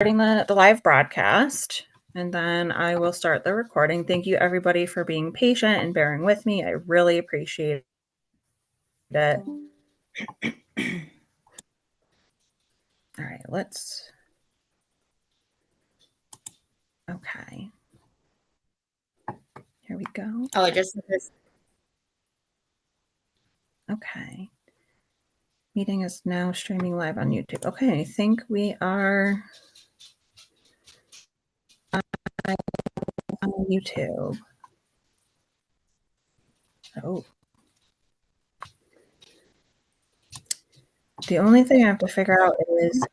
The live broadcast, and then I will start the recording. Thank you everybody for being patient and bearing with me. I really appreciate it. All right, okay. Here we go. Oh, I just Okay. Meeting is now streaming live on YouTube. Okay, I think we are on YouTube. Oh. The only thing I have to figure out is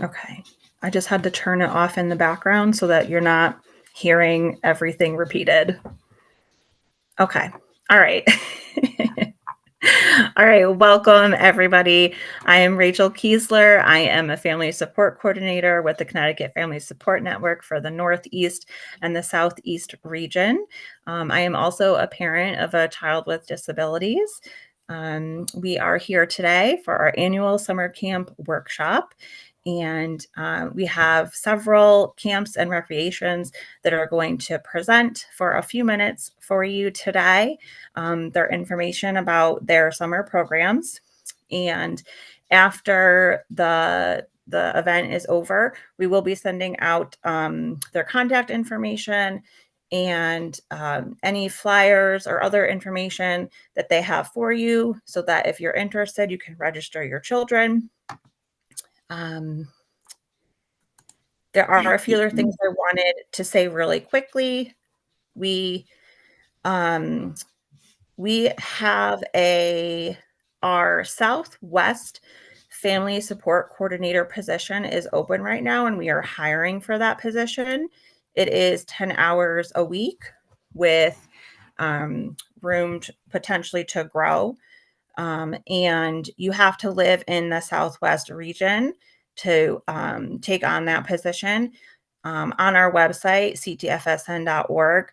okay. I just had to turn it off in the background so that you're not hearing everything repeated. Okay. All right. All right. Welcome, everybody. I am Rachel Kiesler. I am a family support coordinator with the Connecticut Family Support Network for the Northeast and the Southeast region. I am also a parent of a child with disabilities. We are here today for our annual summer camp workshop. And we have several camps and recreations that are going to present for a few minutes for you today. Their information about their summer programs. And after the event is over, we will be sending out their contact information and any flyers or other information that they have for you so that if you're interested, you can register your children. There are a few other things I wanted to say really quickly. We have our Southwest Family Support Coordinator position is open right now, and we are hiring for that position. It is 10 hours a week with room potentially to grow. And you have to live in the Southwest region to take on that position. On our website, ctfsn.org,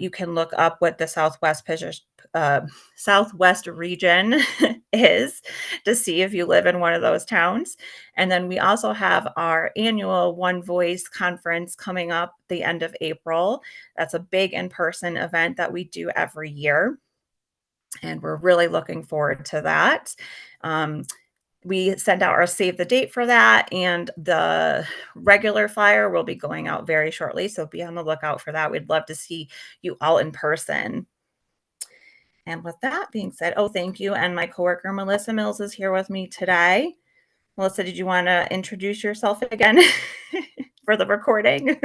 you can look up what the Southwest region is to see if you live in one of those towns. And then we also have our annual One Voice conference coming up the end of April. That's a big in-person event that we do every year. And we're really looking forward to that. We send out our save the date for that, and the regular flyer will be going out very shortly. So be on the lookout for that. We'd love to see you all in person. And with that being said, thank you. And my coworker, Melissa Mills, is here with me today. Melissa, did you want to introduce yourself again for the recording?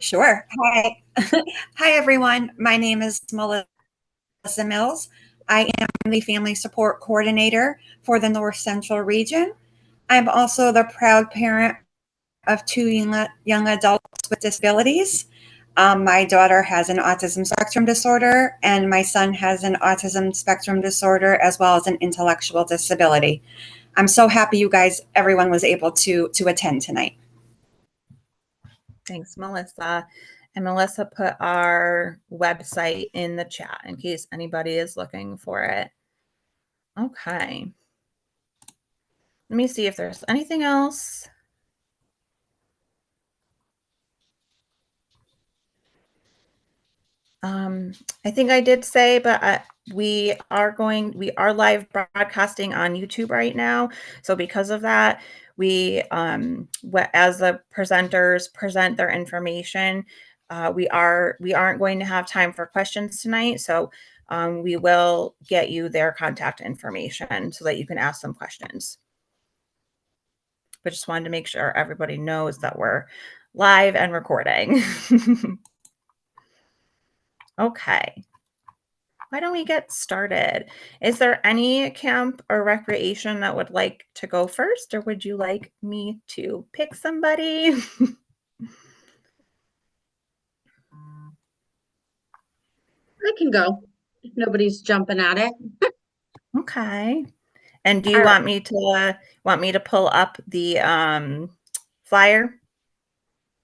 Sure. Hi. Hi, everyone. My name is Melissa Mills. I am the Family Support Coordinator for the North Central region. I'm also the proud parent of two young adults with disabilities. My daughter has an autism spectrum disorder, and my son has an autism spectrum disorder as well as an intellectual disability. I'm so happy everyone was able to attend tonight. Thanks, Melissa. And Melissa put our website in the chat in case anybody is looking for it. Okay. Let me see if there's anything else. I think I did say, but we are live broadcasting on YouTube right now. So because of that, we, as the presenters present their information, we aren't going to have time for questions tonight. So we will get you their contact information so that you can ask them questions. But just wanted to make sure everybody knows that we're live and recording. Okay. Why don't we get started? Is there any camp or recreation that would like to go first, or would you like me to pick somebody? I can go if nobody's jumping at it. Okay. And do you want me to pull up the flyer?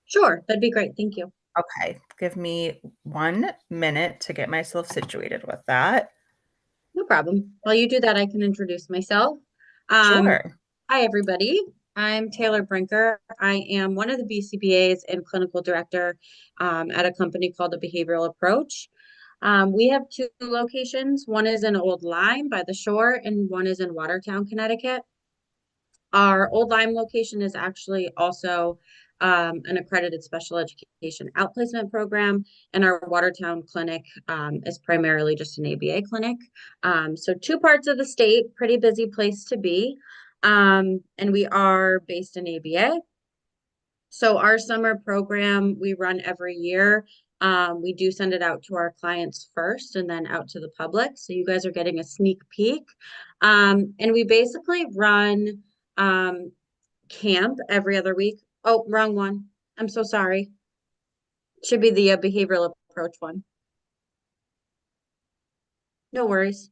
Sure, that'd be great. Thank you. Okay, give me 1 minute to get myself situated with that. No problem. While you do that, I can introduce myself. Um, Sure. Hi, everybody. I'm Taylor Brinker. I am one of the BCBAs and clinical director at a company called The Behavioral Approach. We have two locations. One is in Old Lyme by the shore, and one is in Watertown, Connecticut. Our Old Lyme location is actually also an accredited special education outplacement program, and our Watertown clinic is primarily just an ABA clinic. So two parts of the state, pretty busy place to be. And we are based in ABA. So our summer program we run every year. We do send it out to our clients first and then out to the public. So you guys are getting a sneak peek. And we basically run um, camp every other week. Oh, wrong one. I'm so sorry. Should be the behavioral approach one. No worries.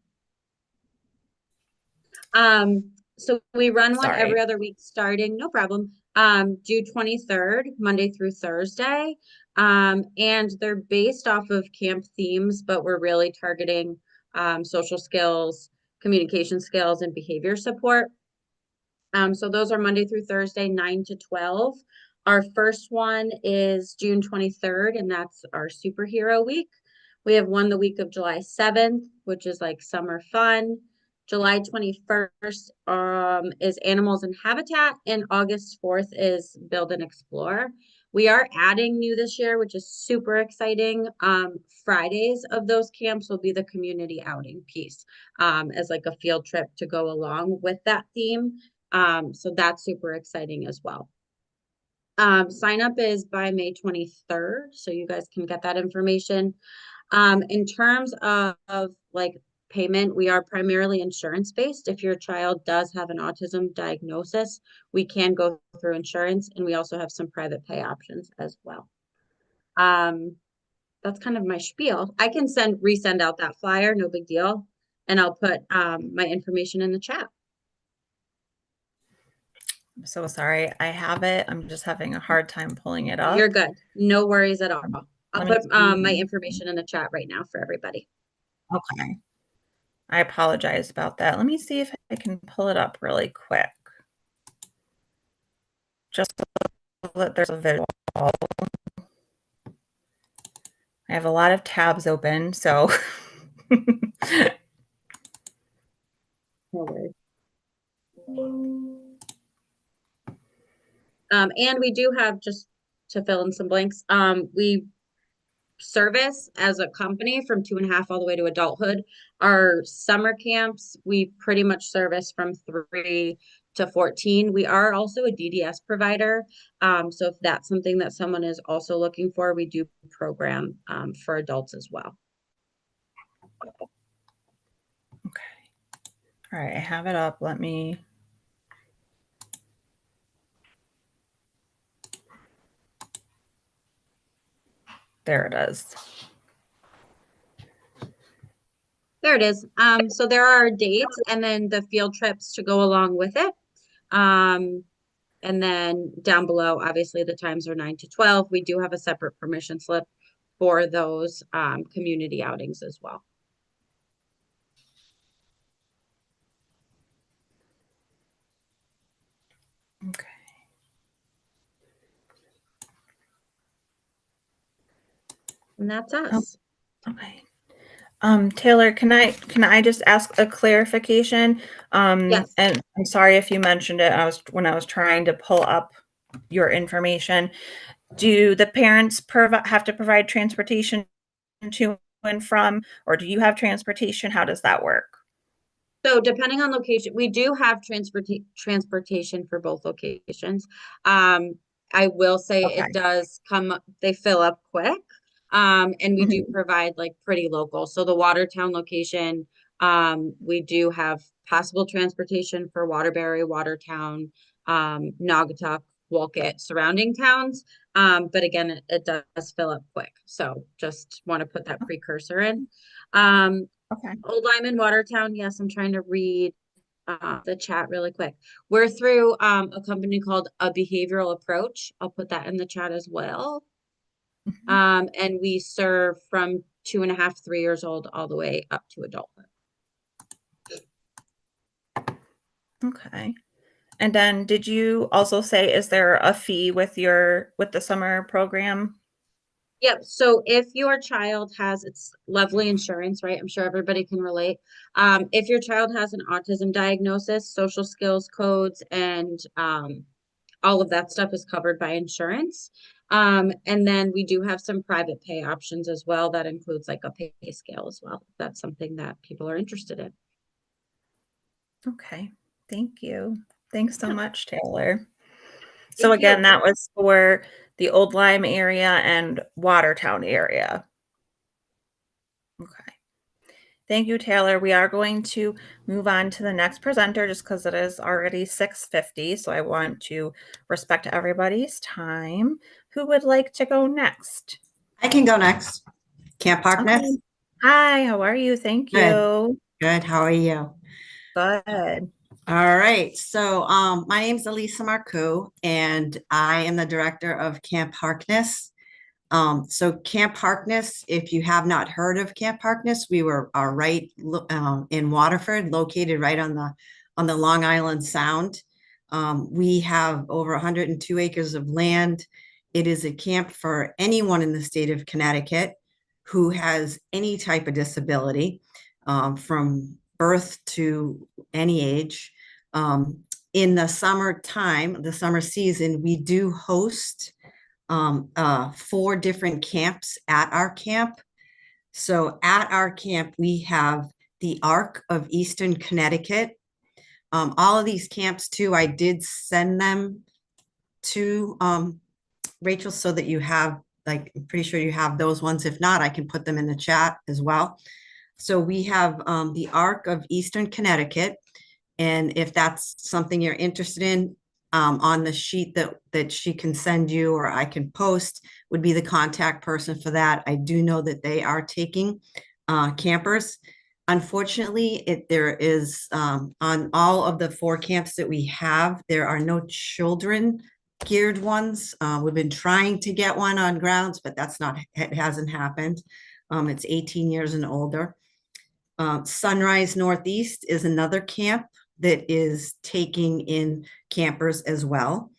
So we run one Sorry. every other week starting, no problem, June 23rd, Monday through Thursday. And they're based off of camp themes, but we're really targeting social skills, communication skills, and behavior support. So those are Monday through Thursday, 9 to 12. Our first one is June 23rd, and that's our superhero week. We have one the week of July 7th, which is like summer fun. July 21st is animals and habitat, and August 4th is build and explore. We are adding new this year, which is super exciting. Fridays of those camps will be the community outing piece as like a field trip to go along with that theme. So that's super exciting as well. Sign up is by May 23rd, so you guys can get that information. In terms of like payment, we are primarily insurance based. If your child does have an autism diagnosis, we can go through insurance, and we also have some private pay options as well. That's kind of my spiel. I can resend out that flyer, no big deal. And I'll put my information in the chat. I'm so sorry. I have it. I'm just having a hard time pulling it You're up. good. No worries at all. I'll Let me put my see. information in the chat right now for everybody. Okay. I apologize about that. Let me see if I can pull it up really quick. Just so that there's a visual. I have a lot of tabs open, so No worries. And we do have, just to fill in some blanks, we service as a company from 2.5 all the way to adulthood. Our summer camps, we pretty much service from 3 to 14. We are also a DDS provider. So if that's something that someone is also looking for, we do program for adults as well. okay. All right, I have it up. Let me. There it is. There it is. So there are dates and then the field trips to go along with it. And then down below, obviously the times are 9 to 12. We do have a separate permission slip for those community outings as well. Okay. And that's us. Okay. Taylor, can I just ask a clarification? Yes. And I'm sorry if you mentioned it. When I was trying to pull up your information. Do the parents have to provide transportation to and from, or do you have transportation? How does that work? So depending on location, we do have transportation for both locations. I will say Okay. it does they fill up quick. And we do Mhm. provide like pretty local. So the Watertown location, we do have possible transportation for Waterbury, Watertown, Naugatuck, Wolcott, surrounding towns. But again, it does fill up quick. So just want to put that precursor in. Okay. Old Lyman, Watertown. Yes, I'm trying to read the chat really quick. We're through a company called A Behavioral Approach. I'll put that in the chat as well. And we serve from 2.5, 3 years old, all the way up to adulthood. Okay. And then did you also say, is there a fee with the summer program? Yep. So if your child has, it's lovely insurance, right? I'm sure everybody can relate. If your child has an autism diagnosis, social skills codes, and all of that stuff is covered by insurance. And then we do have some private pay options as well. That includes like a pay scale as well. If that's something that people are interested in. Okay. Thank you. Thanks so Yeah. much, Taylor. So Thank again, you. that was for the Old Lyme area and Watertown area. Okay. Thank you, Taylor. We are going to move on to the next presenter just because it is already 6:50. So I want to respect everybody's time. Who would like to go next? I can go next. Camp Harkness. Okay. Hi, how are you? Thank Good. you. Good. How are you? Good. All right. So my name's Elisa Marcoux, and I am the director of Camp Harkness. So Camp Harkness, if you have not heard of Camp Harkness, we are right in Waterford, located right on the Long Island Sound. We have over 102 acres of land. It is a camp for anyone in the state of Connecticut who has any type of disability, from birth to any age. In the summertime, the summer season, we do host 4 different camps at our camp. So at our camp, we have the Arc of Eastern Connecticut. All of these camps too, I did send them to Rachel, so that you have, like, I'm pretty sure you have those ones. If not, I can put them in the chat as well. So we have the Arc of Eastern Connecticut. And if that's something you're interested in, on the sheet that she can send you or I can post would be the contact person for that. I do know that they are taking campers. Unfortunately, there is on all of the 4 camps that we have, there are no children geared ones. We've been trying to get one on grounds, but it hasn't happened. It's 18 years and older. Sunrise Northeast is another camp that is taking in campers as well.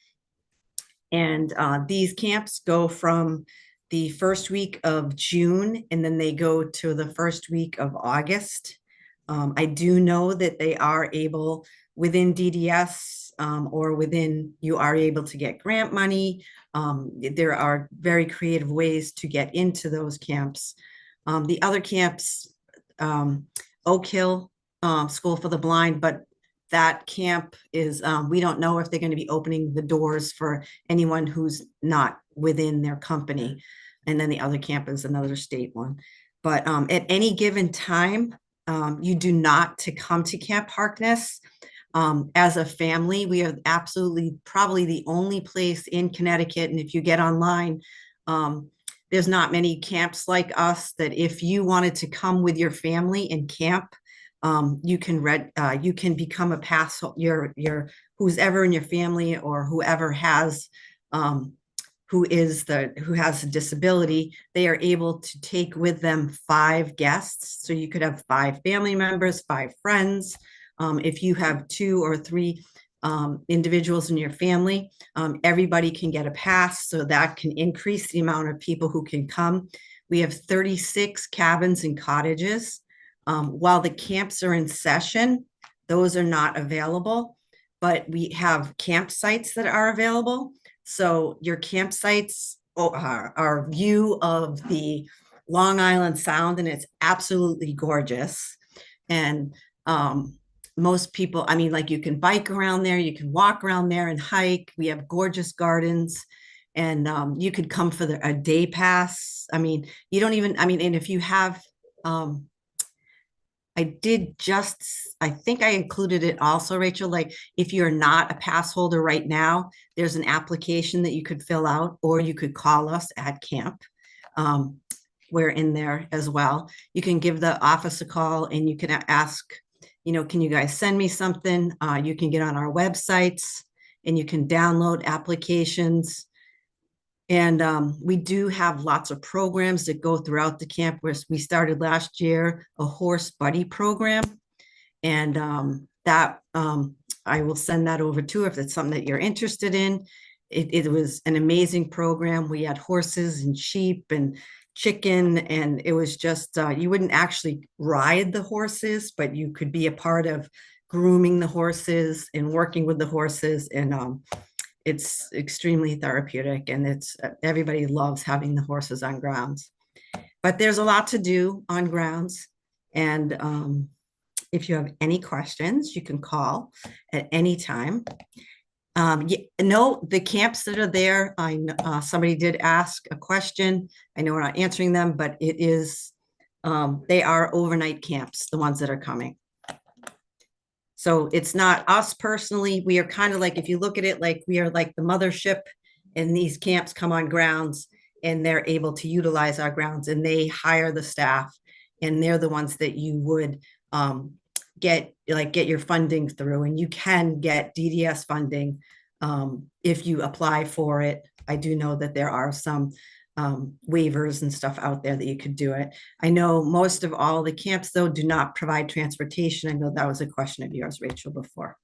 And these camps go from the first week of June, and then they go to the first week of August. I do know that they are able, within DDS or you are able to get grant money. There are very creative ways to get into those camps. The other camps, Oak Hill School for the Blind, but that camp is, we don't know if they're going to be opening the doors for anyone who's not within their company. And then the other camp is another state one. But at any given time, you do not to come to Camp Harkness. As a family, we are absolutely probably the only place in Connecticut. And if you get online, there's not many camps like us that if you wanted to come with your family and camp, you can become a pass, your who's ever in your family or whoever has who has a disability, they are able to take with them 5 guests. So you could have 5 family members, 5 friends. If you have 2 or 3 individuals in your family, everybody can get a pass, so that can increase the amount of people who can come. We have 36 cabins and cottages. While the camps are in session, those are not available, but we have campsites that are available. So your campsites are view of the Long Island Sound, and it's absolutely gorgeous. And most people, I mean, like, you can bike around there, you can walk around there and hike. We have gorgeous gardens, and you could come for a day pass. I mean, you don't even, I mean, and if you have, I think I included it also, Rachel, like, if you're not a pass holder right now, there's an application that you could fill out, or you could call us at camp. We're in there as well. You can give the office a call and you can ask, can you guys send me something? You can get on our websites and you can download applications. And we do have lots of programs that go throughout the camp. We started last year a horse buddy program. And I will send that over too if it's something that you're interested in. It was an amazing program. We had horses and sheep and chicken, and it was just, you wouldn't actually ride the horses, but you could be a part of grooming the horses and working with the horses. And it's extremely therapeutic, and it's everybody loves having the horses on grounds. But there's a lot to do on grounds. And if you have any questions, you can call at any time. No, the camps that are there, somebody did ask a question. I know we're not answering them, but it is, they are overnight camps, the ones that are coming. So it's not us personally. We are kind of like, if you look at it, like we are like the mothership, and these camps come on grounds and they're able to utilize our grounds, and they hire the staff, and they're the ones that you would get your funding through. And you can get DDS funding if you apply for it. I do know that there are some waivers and stuff out there that you could do it. I know most of all the camps though do not provide transportation. I know that was a question of yours, Rachel, before.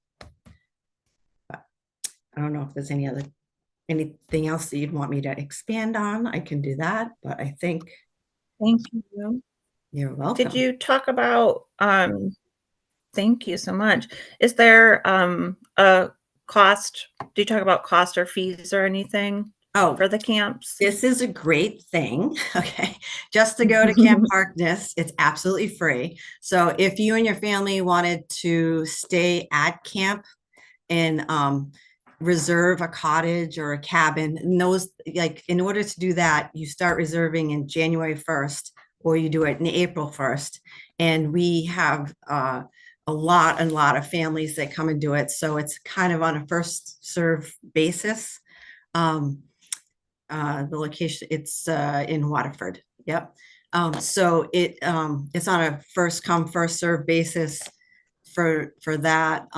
But I don't know if there's anything else that you'd want me to expand on. I can do that, but I think. Thank you. You're welcome. Did you talk about, thank you so much. Is there a cost? Do you talk about cost or fees or anything for the camps? This is a great thing. Okay. Just to go to Camp Harkness, it's absolutely free. So if you and your family wanted to stay at camp and reserve a cottage or a cabin, and those, like, in order to do that, you start reserving in January 1st, or you do it in April 1st. And we have a lot of families that come and do it. So it's kind of on a first serve basis. The location, it's in Waterford. Yep. So it's on a first come, first serve basis for that.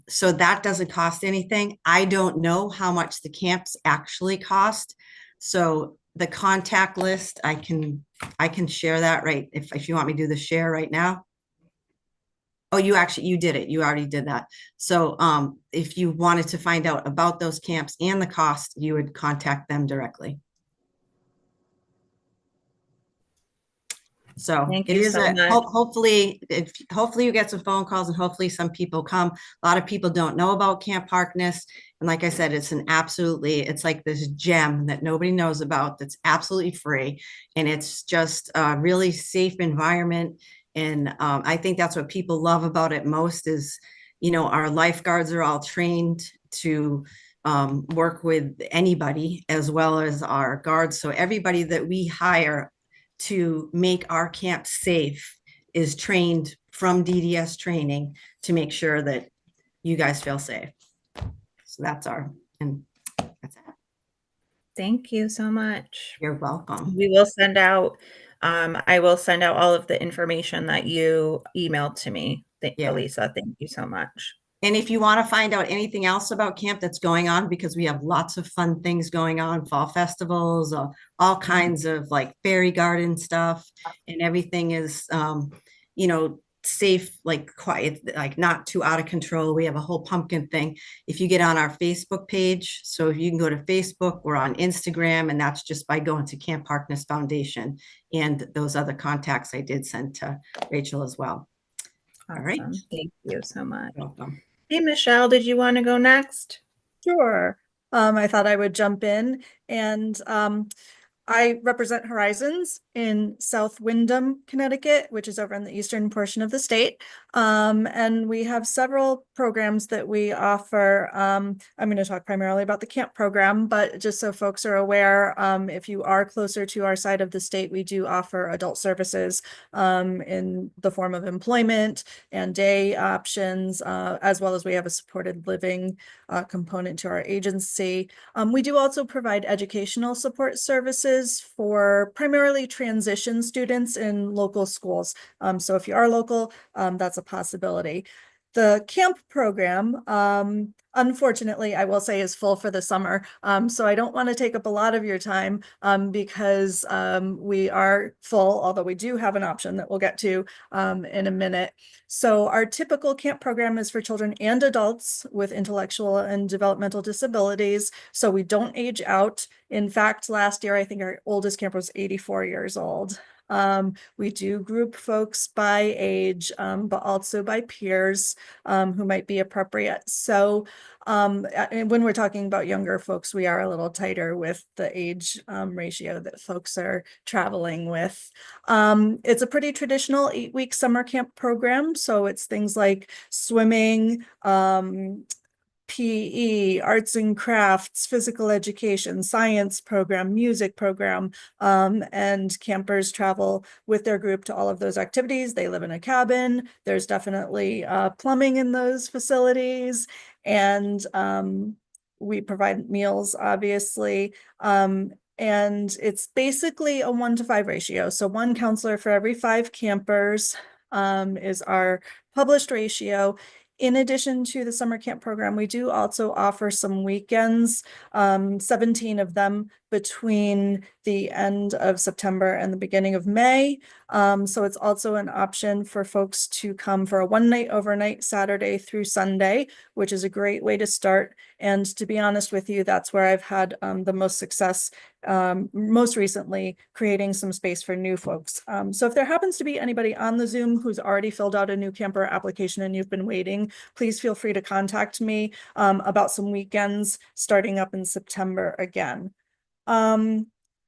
So that doesn't cost anything. I don't know how much the camps actually cost. So the contact list, I can share that right if you want me to do the share right now. Oh, you did it. You already did that. So if you wanted to find out about those camps and the cost, you would contact them directly. So Thank it you is so much. hopefully you get some phone calls, and hopefully some people come. A lot of people don't know about Camp Harkness. And like I said, it's it's like this gem that nobody knows about that's absolutely free. And it's just a really safe environment. And I think that's what people love about it most is, our lifeguards are all trained to work with anybody as well as our guards. So everybody that we hire to make our camp safe is trained from DDS training to make sure that you guys feel safe. So that's it. Thank you so much. You're welcome. We will send out, I will send out all of the information that you emailed to me. Elisa, thank you so much. And if you want to find out anything else about camp that's going on, because we have lots of fun things going on, fall festivals, all kinds of like fairy garden stuff, and everything is, safe, like quiet, like not too out of control. We have a whole pumpkin thing. If you get on our Facebook page, so if you can go to Facebook, we're on Instagram, and that's just by going to Camp Harkness Foundation and those other contacts I did send to Rachel as well. Awesome. All right. Thank you so much. You're welcome. Hey, Michelle, did you want to go next? Sure. I thought I would jump in, and I represent Horizons in South Windham, Connecticut, which is over in the eastern portion of the state. And we have several programs that we offer. I'm going to talk primarily about the camp program, but just so folks are aware, if you are closer to our side of the state, we do offer adult services in the form of employment and day options, as well as we have a supported living component to our agency. We do also provide educational support services for primarily transition students in local schools. So if you are local, that's a possibility. The camp program, unfortunately, I will say is full for the summer. So I don't want to take up a lot of your time because we are full, although we do have an option that we'll get to in a minute. So our typical camp program is for children and adults with intellectual and developmental disabilities. So we don't age out. In fact, last year, I think our oldest camper was 84 years old. We do group folks by age, but also by peers who might be appropriate. So and when we're talking about younger folks, we are a little tighter with the age ratio that folks are traveling with. It's a pretty traditional 8-week summer camp program. So it's things like swimming, PE, arts and crafts, physical education, science program, music program, and campers travel with their group to all of those activities. They live in a cabin. There's definitely plumbing in those facilities, and we provide meals, obviously. And it's basically a 1-to-5 ratio. So 1 counselor for every 5 campers is our published ratio. In addition to the summer camp program, we do also offer some weekends, 17 of them between the end of September and the beginning of May. So it's also an option for folks to come for a 1-night overnight Saturday through Sunday, which is a great way to start. And to be honest with you, that's where I've had the most success, most recently creating some space for new folks. So if there happens to be anybody on the Zoom who's already filled out a new camper application and you've been waiting, please feel free to contact me about some weekends starting up in September again.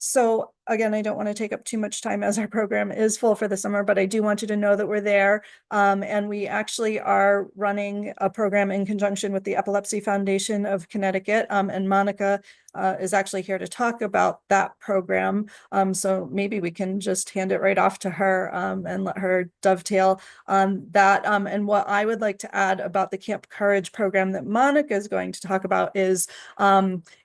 So again, I don't want to take up too much time as our program is full for the summer, but I do want you to know that we're there. And we actually are running a program in conjunction with the Epilepsy Foundation of Connecticut. And Monica is actually here to talk about that program. So maybe we can just hand it right off to her and let her dovetail on that. And what I would like to add about the Camp Courage program that Monica is going to talk about is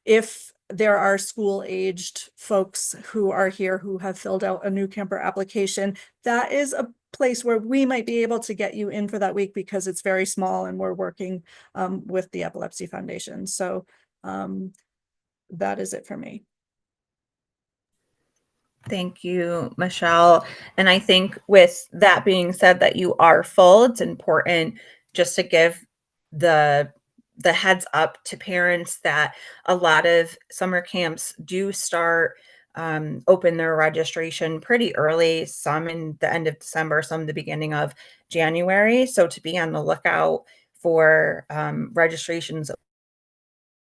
if there are school-aged folks who are here who have filled out a new camper application, that is a place where we might be able to get you in for that week because it's very small and we're working with the Epilepsy Foundation. So that is it for me. Thank you, Michelle. And I think with that being said that you are full, it's important just to give the heads up to parents that a lot of summer camps do start open their registration pretty early, some in the end of December, some the beginning of January. So to be on the lookout for registrations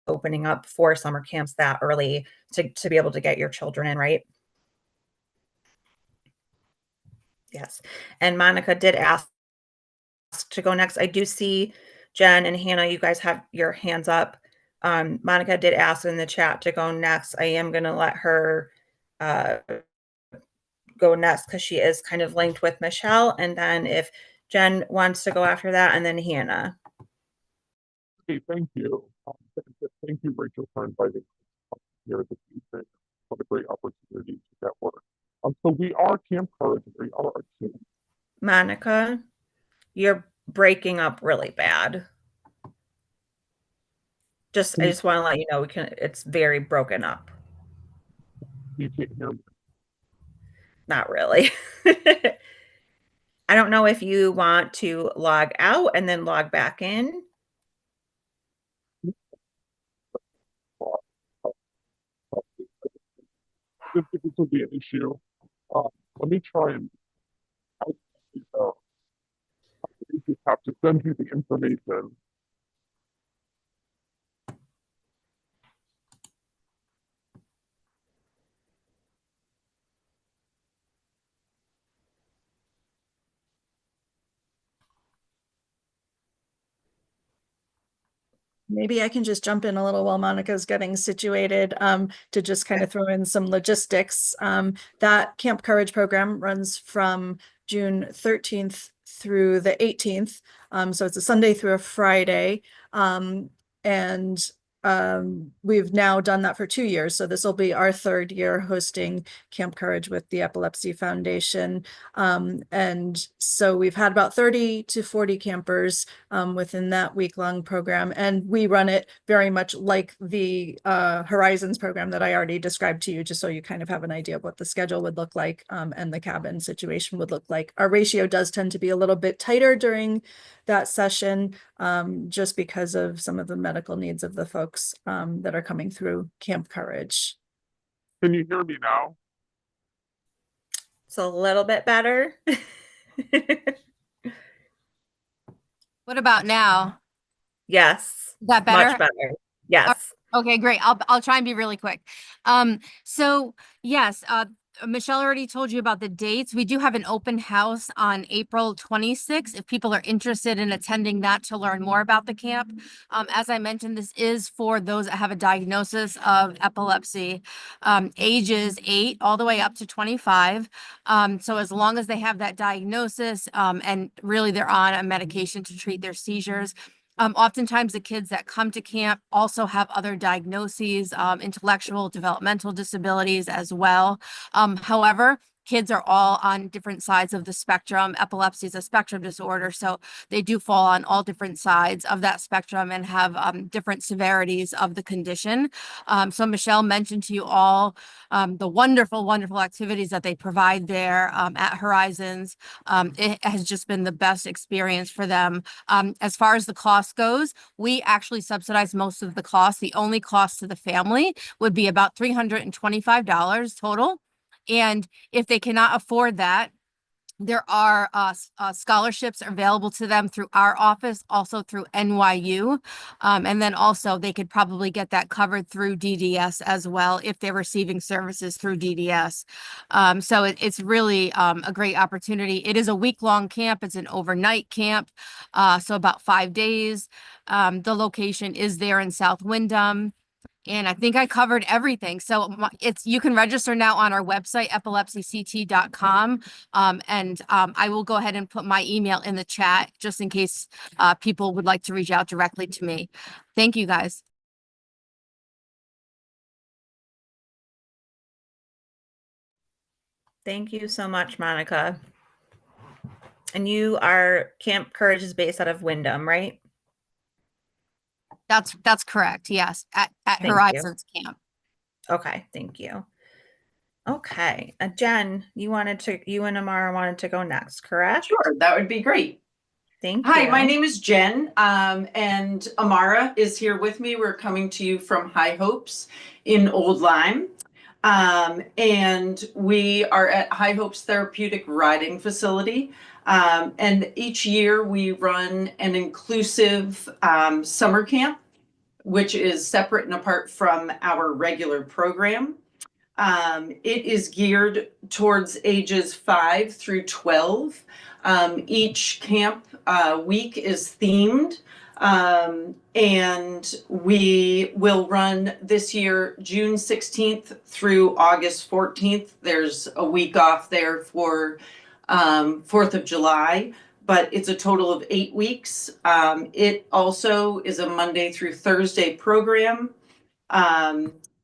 opening up for summer camps that early to be able to get your children in, right? Yes. And Monica did ask to go next. I do see Jen and Hannah, you guys have your hands up. Monica did ask in the chat to go next. I am going to let her go next because she is kind of linked with Michelle. And then if Jen wants to go after that, and then Hannah. Okay, thank you. Thank you, Rachel, for inviting us here this evening. What a great opportunity to network. So we are Camp Courage. We are a team. Monica, you're breaking up really bad. I just want to let you know it's very broken up. You can't hear me. Not really. I don't know if you want to log out and then log back in. This will be an issue. Let me try and I just have to send you the information. Maybe I can just jump in a little while Monica's getting situated to just kind of throw in some logistics. That Camp Courage program runs from June 13th through the 18th. So it's a Sunday through a Friday. And we've now done that for 2 years. So this will be our 3rd year hosting Camp Courage with the Epilepsy Foundation. And so we've had about 30 to 40 campers within that week-long program. And we run it very much like the Horizons program that I already described to you, just so you kind of have an idea of what the schedule would look like and the cabin situation would look like. Our ratio does tend to be a little bit tighter during that session, just because of some of the medical needs of the folks that are coming through Camp Courage. Can you hear me now? It's a little bit better. What about now? Yes. Is that better? Much better. Yes. Okay, great. I'll try and be really quick. So yes, Michelle already told you about the dates. We do have an open house on April 26th if people are interested in attending that to learn more about the camp. As I mentioned, this is for those that have a diagnosis of epilepsy, ages 8 all the way up to 25. So as long as they have that diagnosis, and really they're on a medication to treat their seizures. Oftentimes the kids that come to camp also have other diagnoses, intellectual, developmental disabilities as well. However, kids are all on different sides of the spectrum. Epilepsy is a spectrum disorder, so they do fall on all different sides of that spectrum and have different severities of the condition. So Michelle mentioned to you all the wonderful, wonderful activities that they provide there at Horizons. It has just been the best experience for them. As far as the cost goes, we actually subsidize most of the cost. The only cost to the family would be about $325 total. And if they cannot afford that, there are scholarships available to them through our office, also through NYU. And then also they could probably get that covered through DDS as well if they're receiving services through DDS. So it's really a great opportunity. It is a week-long camp. It's an overnight camp, so about 5 days. The location is there in South Windham. And I think I covered everything. So you can register now on our website, epilepsyct.com. And I will go ahead and put my email in the chat just in case people would like to reach out directly to me. Thank you, guys. Thank you so much, Monica. And Camp Courage is based out of Windham, right? That's correct. Yes, at Thank Horizons Camp. Okay, thank you. Okay, Jen, you and Amara wanted to go next, correct? Sure, that would be great. Thank Hi, you. my name is Jen, and Amara is here with me. We're coming to you from High Hopes in Old Lyme. And we are at High Hopes Therapeutic Riding Facility. And each year we run an inclusive summer camp, which is separate and apart from our regular program. It is geared towards ages 5 through 12. Each camp week is themed. And we will run this year, June 16th through August 14th. There's a week off there for 4th of July, but it's a total of 8 weeks. It also is a Monday through Thursday program,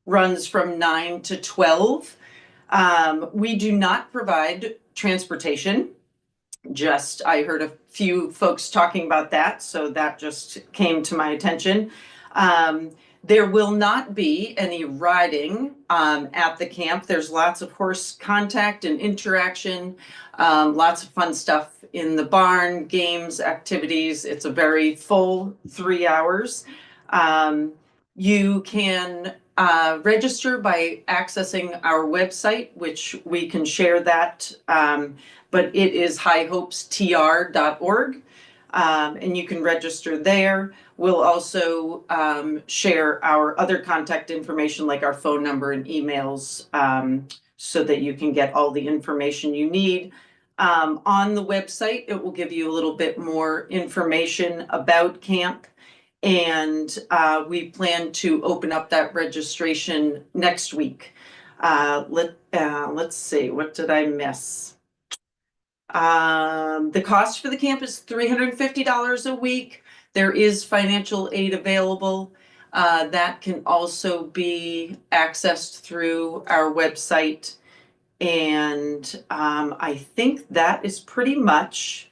runs from 9 to 12. We do not provide transportation. I heard a few folks talking about that, so that just came to my attention. There will not be any riding at the camp. There's lots of horse contact and interaction, lots of fun stuff in the barn, games, activities. It's a very full 3 hours. You can register by accessing our website, which we can share that, but it is highhopestr.org, and you can register there. We'll also share our other contact information like our phone number and emails, so that you can get all the information you need. On the website, it will give you a little bit more information about camp. And we plan to open up that registration next week. Let's see, what did I miss? The cost for the camp is $350 a week. There is financial aid available. That can also be accessed through our website. And I think that pretty much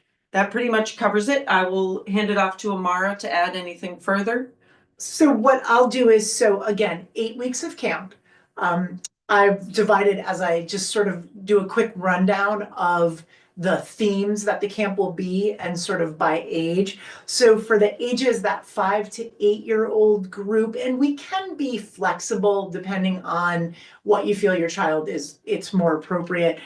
covers it. I will hand it off to Amara to add anything further. So what I'll do is, so again, 8 weeks of camp. I've divided, as I just sort of do a quick rundown of the themes that the camp will be and sort of by age. So for the ages, that 5 to 8-year-old group, and we can be flexible depending on what you feel your child it's more appropriate.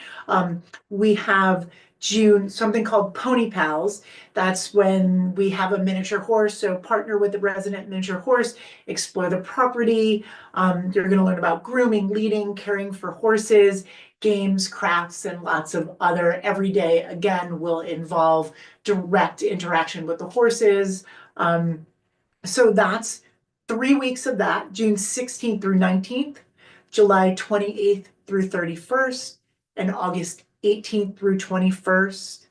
We have June, something called Pony Pals. That's when we have a miniature horse. So partner with the resident miniature horse, explore the property. You're going to learn about grooming, leading, caring for horses, games, crafts, and lots of other everyday, again, will involve direct interaction with the horses. So that's 3 weeks of that, June 16th through 19th, July 28th through 31st, and August 18th through 21st.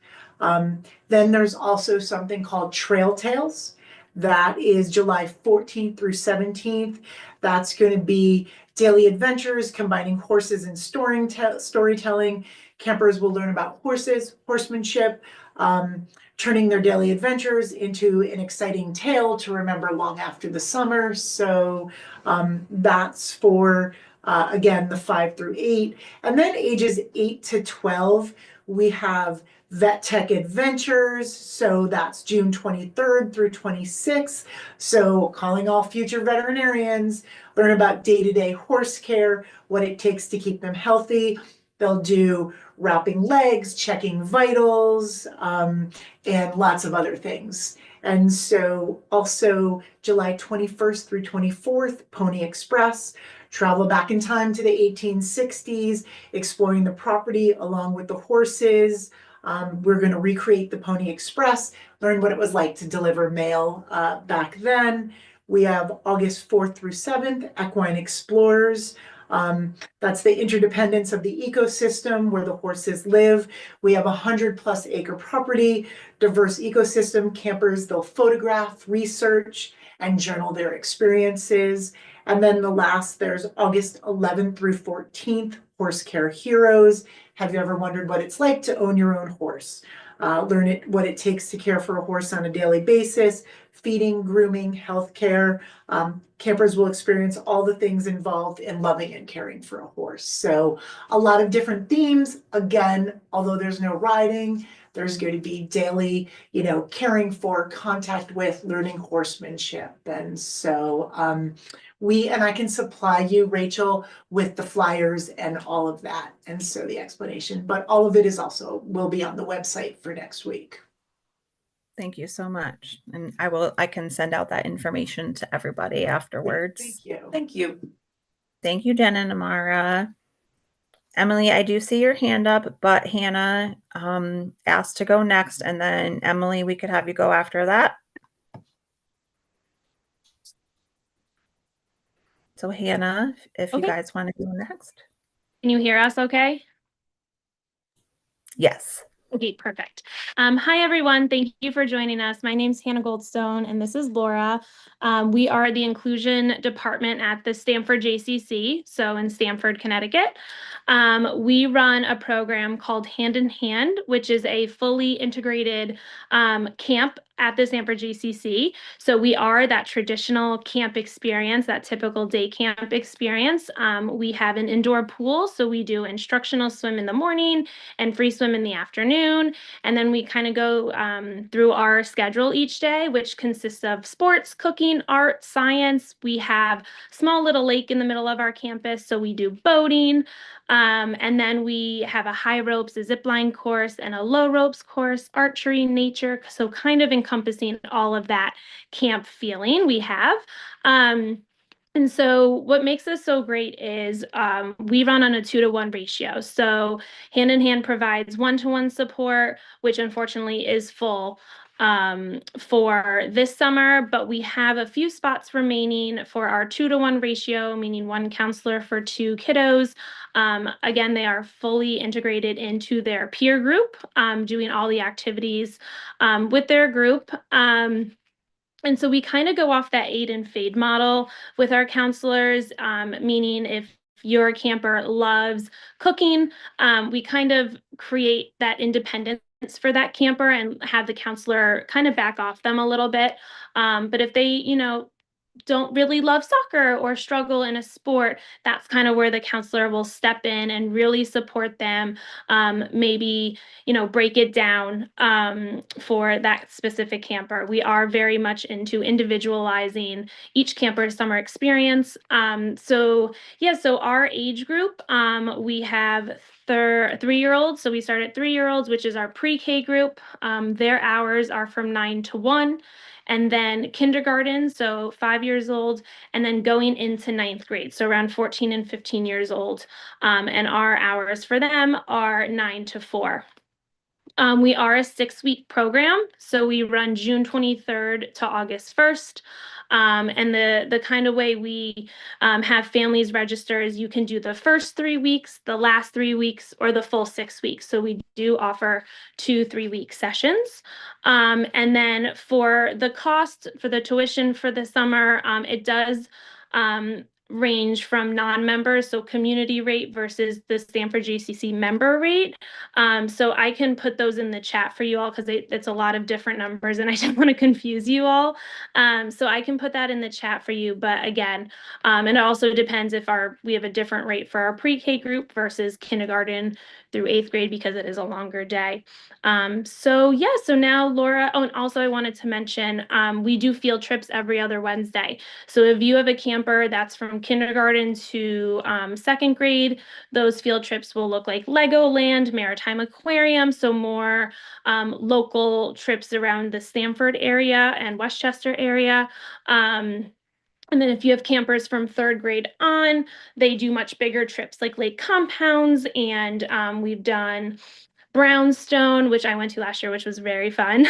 Then there's also something called Trail Tales. That is July 14th through 17th. That's going to be daily adventures combining horses and storytelling. Campers will learn about horses, horsemanship, turning their daily adventures into an exciting tale to remember long after the summer. So that's for again, the 5 through 8. And then ages 8 to 12, we have Vet Tech Adventures. So that's June 23rd through 26th. So calling all future veterinarians, learn about day-to-day horse care, what it takes to keep them healthy. They'll do wrapping legs, checking vitals, and lots of other things. And so also July 21st through 24th, Pony Express. Travel back in time to the 1860s, exploring the property along with the horses. We're going to recreate the Pony Express, learn what it was like to deliver mail back then. We have August 4th through 7th, Equine Explorers. That's the interdependence of the ecosystem where the horses live. We have 100+ acre property, diverse ecosystem. Campers, they'll photograph, research, and journal their experiences. And then the last, there's August 11th through 14th, Horse Care Heroes. Have you ever wondered what it's like to own your own horse? Learn what it takes to care for a horse on a daily basis, feeding, grooming, healthcare. Campers will experience all the things involved in loving and caring for a horse. So a lot of different themes. Again, although there's no riding, there's going to be daily, caring for, contact with, learning horsemanship. And so and I can supply you, Rachel, with the flyers and all of that. And so the explanation, but all of it will be on the website for next week. Thank you so much. And I can send out that information to everybody afterwards. Thank you. Thank you. Thank you, Jen and Amara. Emily, I do see your hand up, but Hannah asked to go next. And then Emily, we could have you go after that. So Hannah, if you guys want to go next. Can you hear us okay? Yes. Okay, perfect. Hi, everyone. Thank you for joining us. My name is Hannah Goldstone, and this is Laura. We are the inclusion department at the Stamford JCC, so in Stamford, Connecticut. We run a program called Hand in Hand, which is a fully integrated camp at the Stamford JCC. So we are that traditional camp experience, that typical day camp experience. We have an indoor pool, so we do instructional swim in the morning and free swim in the afternoon. And then we kind of go through our schedule each day, which consists of sports, cooking, art, science. We have a small little lake in the middle of our campus, so we do boating. And then we have a high ropes, a zip line course, and a low ropes course, archery, nature. So kind of encompassing all of that camp feeling we have. And so what makes this so great is we run on a 2-to-1 ratio. So Hand in Hand provides 1-to-1 support, which unfortunately is full for this summer, but we have a few spots remaining for our 2-to-1 ratio, meaning 1 counselor for 2 kiddos. Again, they are fully integrated into their peer group, doing all the activities with their group. And so we kind of go off that aid and fade model with our counselors, meaning if your camper loves cooking, we kind of create that independence for that camper and have the counselor kind of back off them a little bit. But if they, don't really love soccer or struggle in a sport, that's kind of where the counselor will step in and really support them. Maybe, break it down for that specific camper. We are very much into individualizing each camper's summer experience. So our age group, we have 3-year-olds. So we start at 3-year-olds, which is our pre-K group. Their hours are from 9 to 1. And then kindergarten, so 5 years old, and then going into 9th grade, so around 14 and 15 years old. And our hours for them are 9 to 4. We are a 6-week program, so we run June 23rd to August 1st. And the kind of way we have families register is you can do the first 3 weeks, the last 3 weeks, or the full 6 weeks. So we do offer 2 3-week sessions. And then for the cost for the tuition for the summer, it does range from non-members, so community rate versus the Stanford JCC member rate. So I can put those in the chat for you all because it's a lot of different numbers and I don't want to confuse you all. So I can put that in the chat for you. But again, and it also depends if we have a different rate for our pre-K group versus kindergarten through 8th grade because it is a longer day. So now Laura, oh, and also I wanted to mention, we do field trips every other Wednesday. So if you have a camper that's from kindergarten to 2nd grade, those field trips will look like Legoland, Maritime Aquarium, so more local trips around the Stamford area and Westchester area. And then if you have campers from 3rd grade on, they do much bigger trips like lake compounds, and we've done Brownstone, which I went to last year, which was very fun.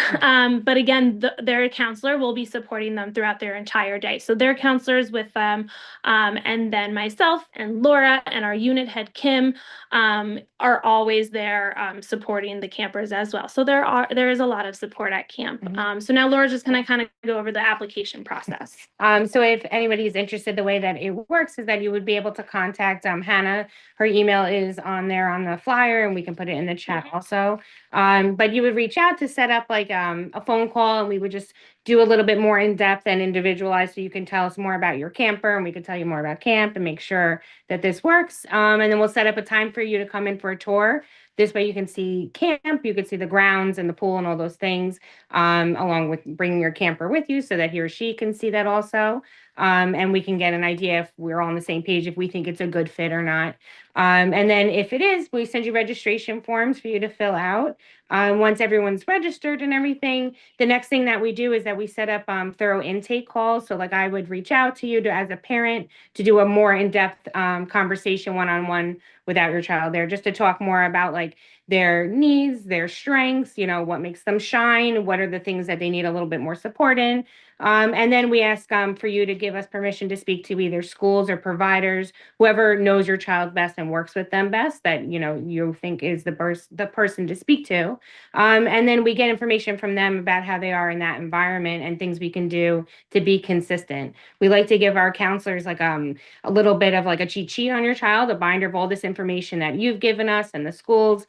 But again, their counselor will be supporting them throughout their entire day. So their counselors with them, and then myself and Laura and our unit head, Kim, are always there supporting the campers as well. So there is a lot of support at camp. So now Laura's just going to kind of go over the application process. So if anybody is interested, the way that it works is that you would be able to contact Hannah. Her email is on there on the flyer, and we can put it in the chat also. But you would reach out to set up like a phone call, and we would just do a little bit more in depth and individualized, so you can tell us more about your camper, and we can tell you more about camp and make sure that this works. And then we'll set up a time for you to come in for a tour. This way you can see camp, you can see the grounds and the pool and all those things, along with bringing your camper with you so that he or she can see that also. And we can get an idea if we're all on the same page, if we think it's a good fit or not. And then if it is, we send you registration forms for you to fill out. Once everyone's registered and everything, the next thing that we do is that we set up thorough intake calls. So like I would reach out to you as a parent to do a more in-depth conversation one-on-one without your child there, just to talk more about like their needs, their strengths, what makes them shine, what are the things that they need a little bit more support in. And then we ask for you to give us permission to speak to either schools or providers, whoever knows your child best and works with them best, that you think is the person to speak to. And then we get information from them about how they are in that environment and things we can do to be consistent. We like to give our counselors like a little bit of like a cheat sheet on your child, a binder of all this information that you've given us and the schools.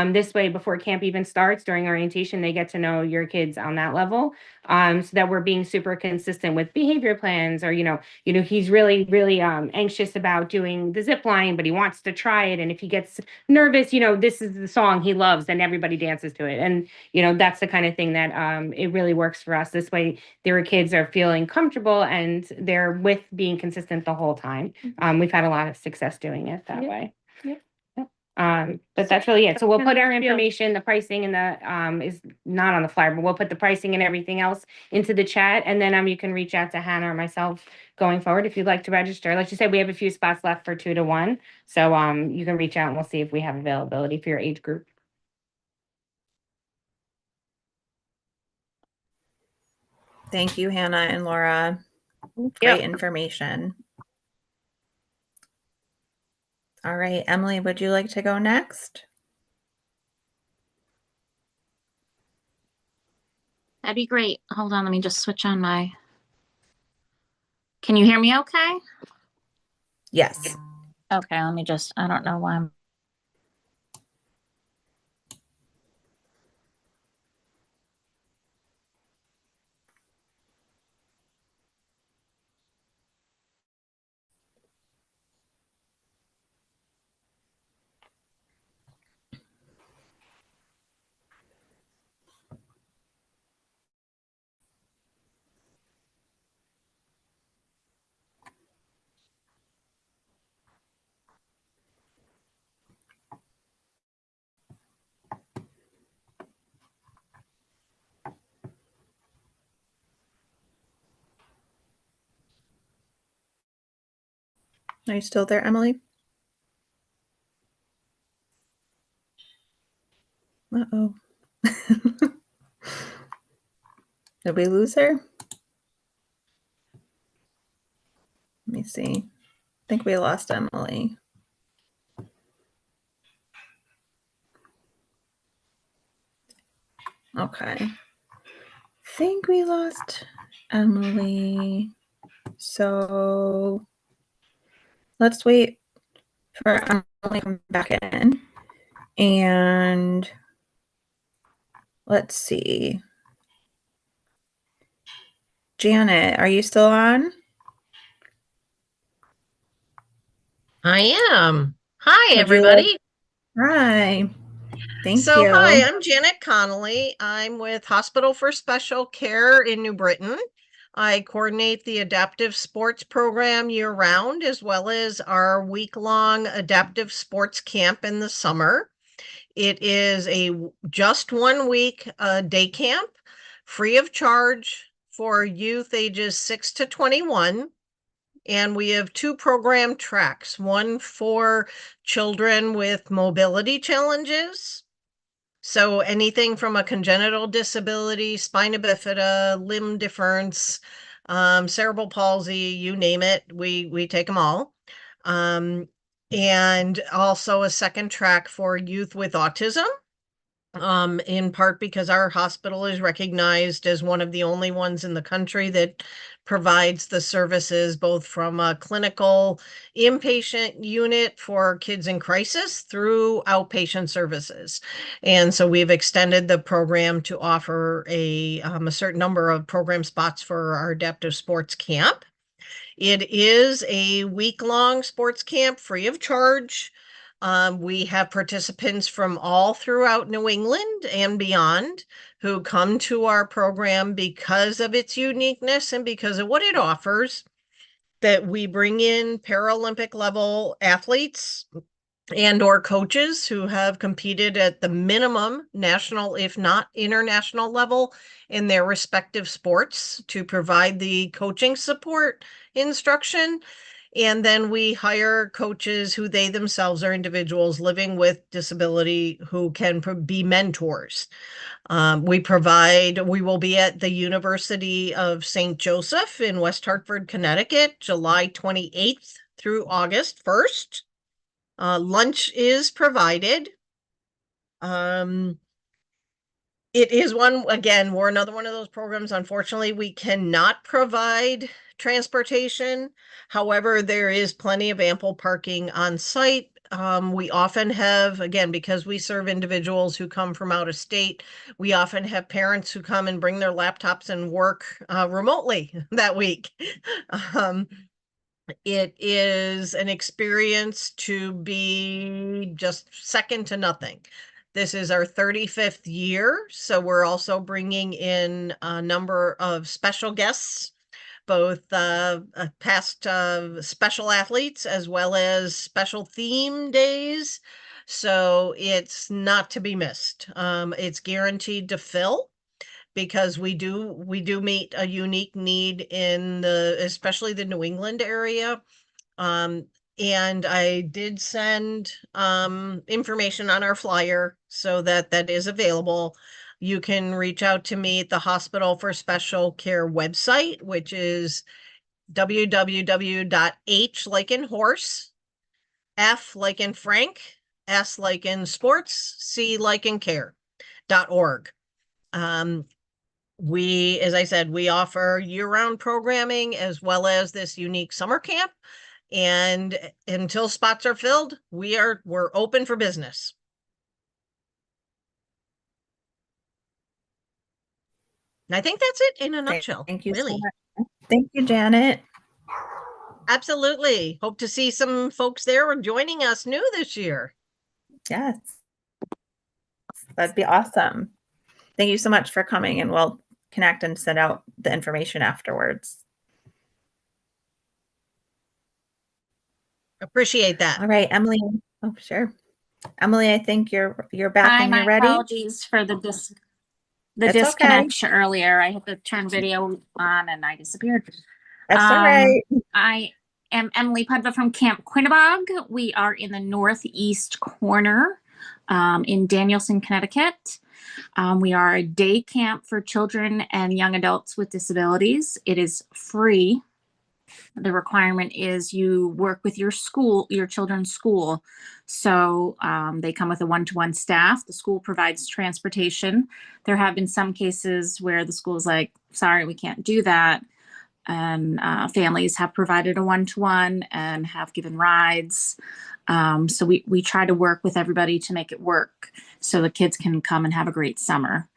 This way, before camp even starts, during orientation, they get to know your kids on that level, so that we're being super consistent with behavior plans, or he's really, really anxious about doing the zip line, but he wants to try it. And if he gets nervous, this is the song he loves and everybody dances to it. And, that's the kind of thing that it really works for us. This way, their kids are feeling comfortable and they're with being consistent the whole time. We've had a lot of success doing it that way. Yep. But that's really it. So we'll put our information, the pricing, and the is not on the flyer, but we'll put the pricing and everything else into the chat. And then you can reach out to Hannah or myself going forward if you'd like to register. Like you said, we have a few spots left for 2 to 1. So you can reach out and we'll see if we have availability for your age group. Thank you, Hannah and Laura. Great information. All right, Emily, would you like to go next? That'd be great. Hold on, let me just switch on my. Can you hear me okay? Yes. Okay, let me just, I don't know why I'm. Are you still there, Emily? Uh-oh. Did we lose her? Let me see. I think we lost Emily. Okay. I think we lost Emily. So let's wait for Emily to come back in. And let's see. Janet, are you still on? I am. Hi, Would you everybody. Hi. Thank So, you. hi, I'm Janet Connolly. I'm with Hospital for Special Care in New Britain. I coordinate the adaptive sports program year round, as well as our week-long adaptive sports camp in the summer. It is just 1 week day camp, free of charge for youth ages 6 to 21. And we have 2 program tracks, one for children with mobility challenges. So anything from a congenital disability, spina bifida, limb difference, cerebral palsy, you name it, we take them all. And also a second track for youth with autism. In part because our hospital is recognized as one of the only ones in the country that provides the services both from a clinical inpatient unit for kids in crisis through outpatient services. And so we've extended the program to offer a certain number of program spots for our adaptive sports camp. It is a week-long sports camp free of charge. We have participants from all throughout New England and beyond who come to our program because of its uniqueness and because of what it offers, that we bring in Paralympic level athletes and or coaches who have competed at the minimum national, if not international level in their respective sports to provide the coaching support instruction. And then we hire coaches who they themselves are individuals living with disability who can be mentors. We will be at the University of St. Joseph in West Hartford, Connecticut, July 28th through August 1st. Lunch is provided. It is we're another one of those programs. Unfortunately, we cannot provide transportation. However, there is plenty of ample parking on site. We often have, again, because we serve individuals who come from out of state, we often have parents who come and bring their laptops and work remotely that week. It is an experience to be just second to nothing. This is our 35th year, so we're also bringing in a number of special guests, both past special athletes as well as special theme days. So it's not to be missed. It's guaranteed to fill because we do meet a unique need in especially the New England area. And I did send information on our flyer so that is available. You can reach out to me at the Hospital for Special Care website, which is www.h like in horse, F like in Frank, S like in sports, C like in care.org. as I said, we offer year-round programming as well as this unique summer camp. And until spots are filled, we're open for business. And I think that's it in a nutshell. Thank you really. so much. Thank you, Janet. Absolutely. Hope to see some folks there joining us new this year. Yes. That'd be awesome. Thank you so much for coming, and we'll connect and send out the information afterwards. Appreciate that. All right, Emily. Oh, sure. Emily, I think you're back Hi, and my you're ready. apologies for the It's disconnection earlier. I had to turn video on and I disappeared. That's all right. I am Emily Pudva from Camp Quinnebog. We are in the northeast corner in Danielson, Connecticut. We are a day camp for children and young adults with disabilities. It is free. The requirement is you work with your school, your children's school. So they come with a one-to-one staff. The school provides transportation. There have been some cases where the school is like, sorry, we can't do that. And families have provided a one-to-one and have given rides. So we try to work with everybody to make it work so the kids can come and have a great summer.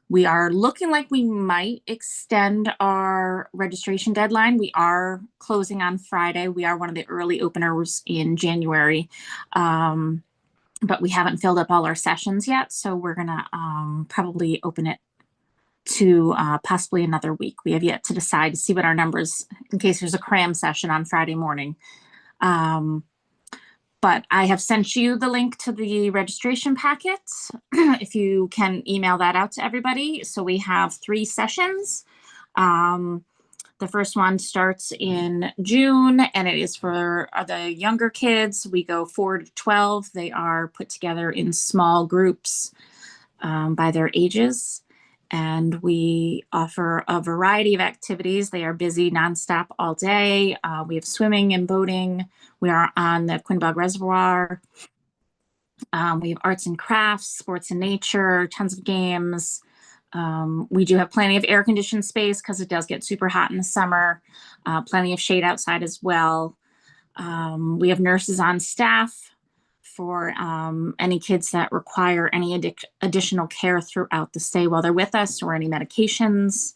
We are looking like we might extend our registration deadline. We are closing on Friday. We are one of the early openers in January, but we haven't filled up all our sessions yet. So we're gonna probably open it to possibly another week. We have yet to decide to see what our numbers, in case there's a cram session on Friday morning. But I have sent you the link to the registration packet. If you can email that out to everybody. So we have 3 sessions. The first one starts in June and it is for the younger kids. We go 4 to 12. They are put together in small groups by their ages. And we offer a variety of activities. They are busy nonstop all day. We have swimming and boating. We are on the Quinnebog Reservoir. We have arts and crafts, sports and nature, tons of games. We do have plenty of air-conditioned space because it does get super hot in the summer. Plenty of shade outside as well. We have nurses on staff for any kids that require any additional care throughout the stay while they're with us, or any medications.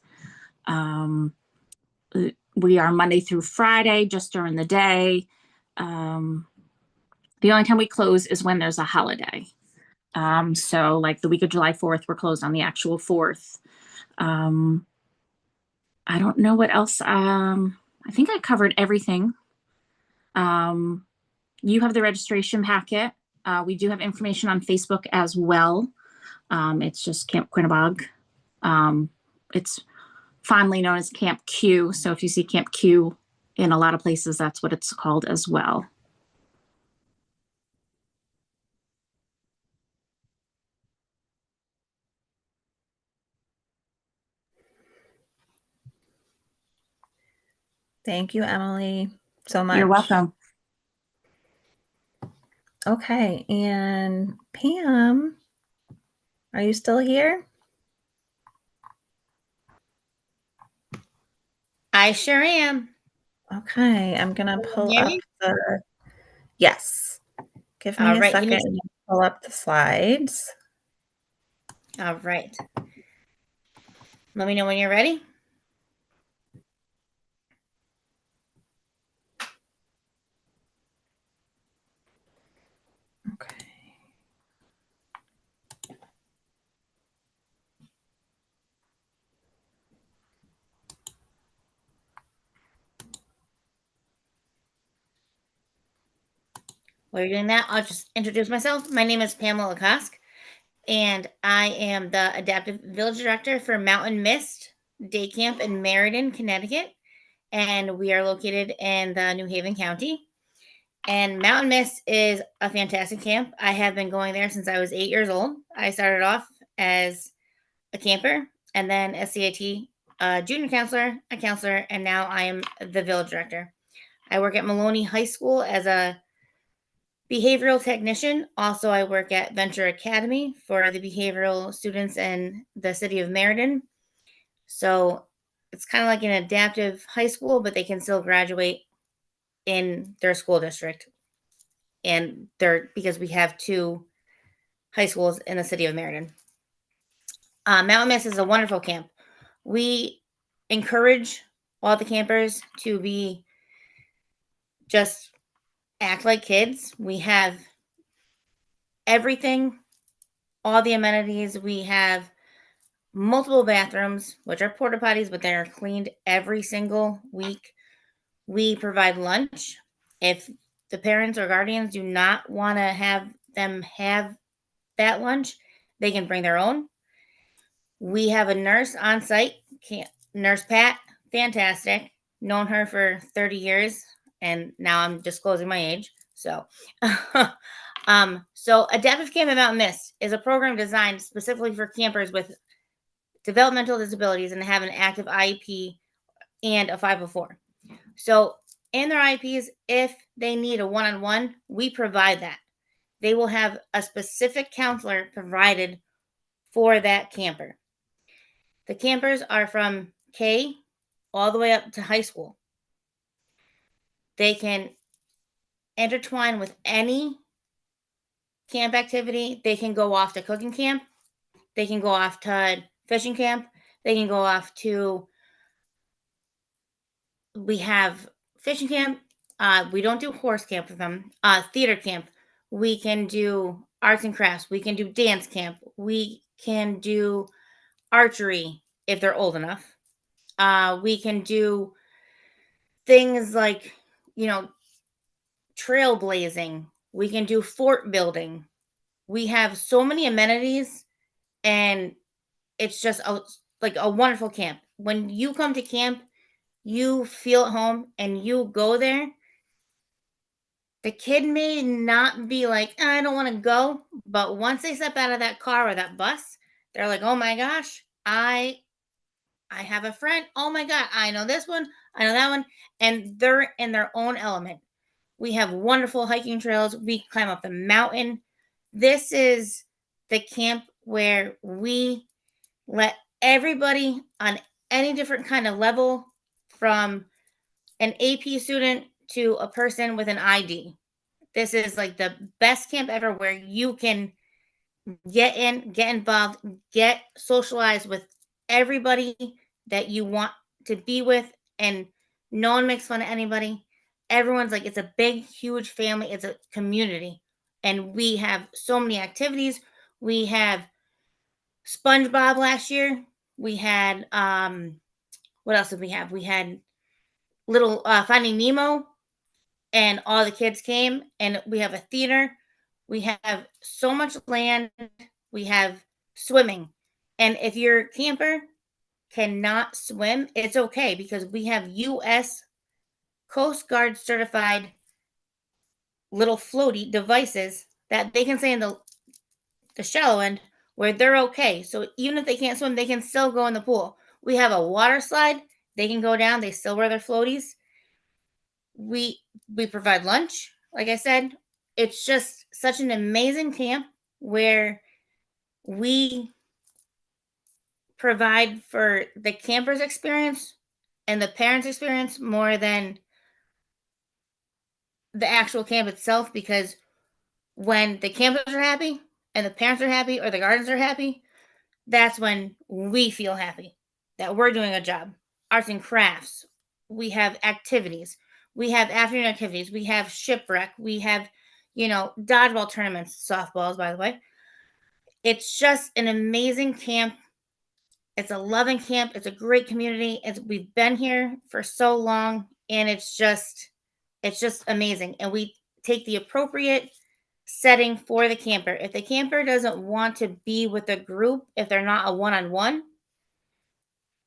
We are Monday through Friday, just during the day. The only time we close is when there's a holiday. So like the week of July 4th, we're closed on the actual 4th. I don't know what else. I think I covered everything. You have the registration packet. We do have information on Facebook as well. It's just Camp Quinnebog. It's fondly known as Camp Q. So if you see Camp Q in a lot of places, that's what it's called as well. Thank you, Emily, so much. You're welcome. Okay, and Pam, are you still here? I sure am. Okay, I'm gonna pull hear up me? the, yes. Give me All a right, second and pull up the slides. All right. Let me know when you're ready. Okay. While you're doing that, I'll just introduce myself. My name is Pamela Kosk, and I am the Adaptive Village Director for Mountain Mist Day Camp in Meriden, Connecticut. And we are located in the New Haven County. And Mountain Mist is a fantastic camp. I have been going there since I was 8 years old. I started off as a camper and then a CIT, a junior counselor, a counselor, and now I am the village director. I work at Maloney High School as a Behavioral technician. Also, I work at Venture Academy for the behavioral students in the city of Meriden. So it's kind of like an adaptive high school, but they can still graduate in their school district. And because we have 2 high schools in the city of Meriden. Mountain Mist is a wonderful camp. We encourage all the campers to be just act like kids. We have everything, all the amenities. We have multiple bathrooms, which are porta potties, but they're cleaned every single week. We provide lunch. If the parents or guardians do not want to have them have that lunch, they can bring their own. We have a nurse on site, Nurse Pat, fantastic. Known her for 30 years, and now I'm disclosing my age. So, so Adaptive Camp at Mountain Mist is a program designed specifically for campers with developmental disabilities and have an active IEP and a 504. So in their IEPs, if they need a one-on-one, we provide that. They will have a specific counselor provided for that camper. The campers are from K all the way up to high school. They can intertwine with any camp activity. They can go off to cooking camp. They can go off to fishing camp. They can go off to, we have fishing camp. We don't do horse camp with them. Theater camp. We can do arts and crafts. We can do dance camp. We can do archery if they're old enough. We can do things like, trailblazing. We can do fort building. We have so many amenities, and it's just like a wonderful camp. When you come to camp, you feel at home and you go there. The kid may not be like, I don't want to go, but once they step out of that car or that bus, they're like, oh my gosh, I have a friend. Oh my God, I know this one. I know that one. And they're in their own element. We have wonderful hiking trails. We climb up the mountain. This is the camp where we let everybody on any different kind of level, from an AP student to a person with an ID. This is like the best camp ever, where you can get in, get involved, get socialized with everybody that you want to be with, and no one makes fun of anybody. Everyone's like, it's a big, huge family. It's a community. And we have so many activities. We have SpongeBob last year. We had, what else did we have? We had little Finding Nemo, and all the kids came, and we have a theater. We have so much land. We have swimming. And if your camper cannot swim, it's okay, because we have U.S. Coast Guard certified little floaty devices that they can stay in the shallow end where they're okay. So even if they can't swim, they can still go in the pool. We have a water slide. They can go down. They still wear their floaties. We provide lunch. Like I said, it's just such an amazing camp where we provide for the campers' experience and the parents' experience more than the actual camp itself, because when the campers are happy and the parents are happy or the guardians are happy, that's when we feel happy that we're doing a job. Arts and crafts. We have activities. We have afternoon activities. We have shipwreck. We have, dodgeball tournaments, softballs, by the way. It's just an amazing camp. It's a loving camp. It's a great community. We've been here for so long, and it's just amazing. And we take the appropriate setting for the camper. If the camper doesn't want to be with a group, if they're not a one-on-one,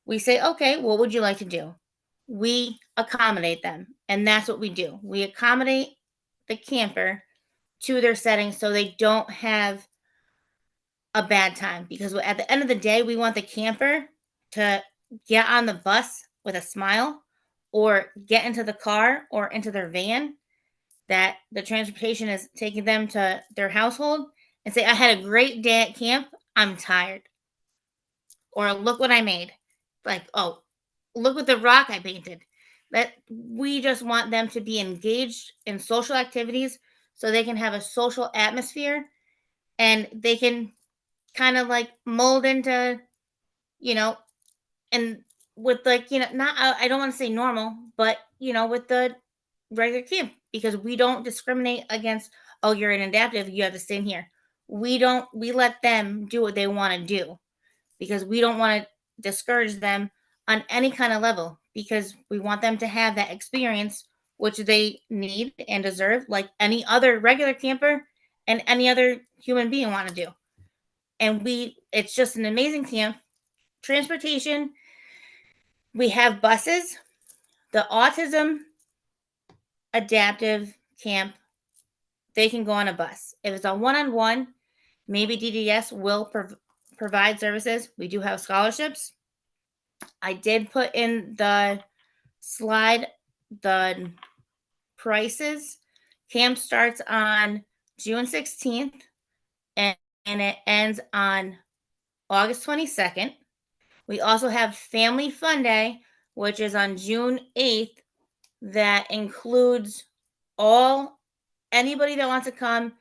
we say, okay, what would you like to do? We accommodate them. And that's what we do. We accommodate the camper to their setting so they don't have a bad time. Because at the end of the day, we want the camper to get on the bus with a smile, or get into the car or into their van that the transportation is taking them to their household and say, I had a great day at camp. I'm tired. Or look what I made. Like, oh, look what the rock I painted. That we just want them to be engaged in social activities so they can have a social atmosphere and they can kind of like mold into, you know, and with like, not, I don't want to say normal, but, with the regular camp, because we don't discriminate against, oh, you're an adaptive, you have to stay in here. We let them do what they want to do because we don't want to discourage them on any kind of level because we want them to have that experience which they need and deserve like any other regular camper and any other human being want to do. And it's just an amazing camp. Transportation, we have buses. The autism adaptive camp, they can go on a bus. If it's a one-on-one, maybe DDS will provide services. We do have scholarships. I did put in the slide the prices. Camp starts on June 16th and it ends on August 22nd. We also have Family Fun Day, which is on June 8th. That includes anybody that wants to come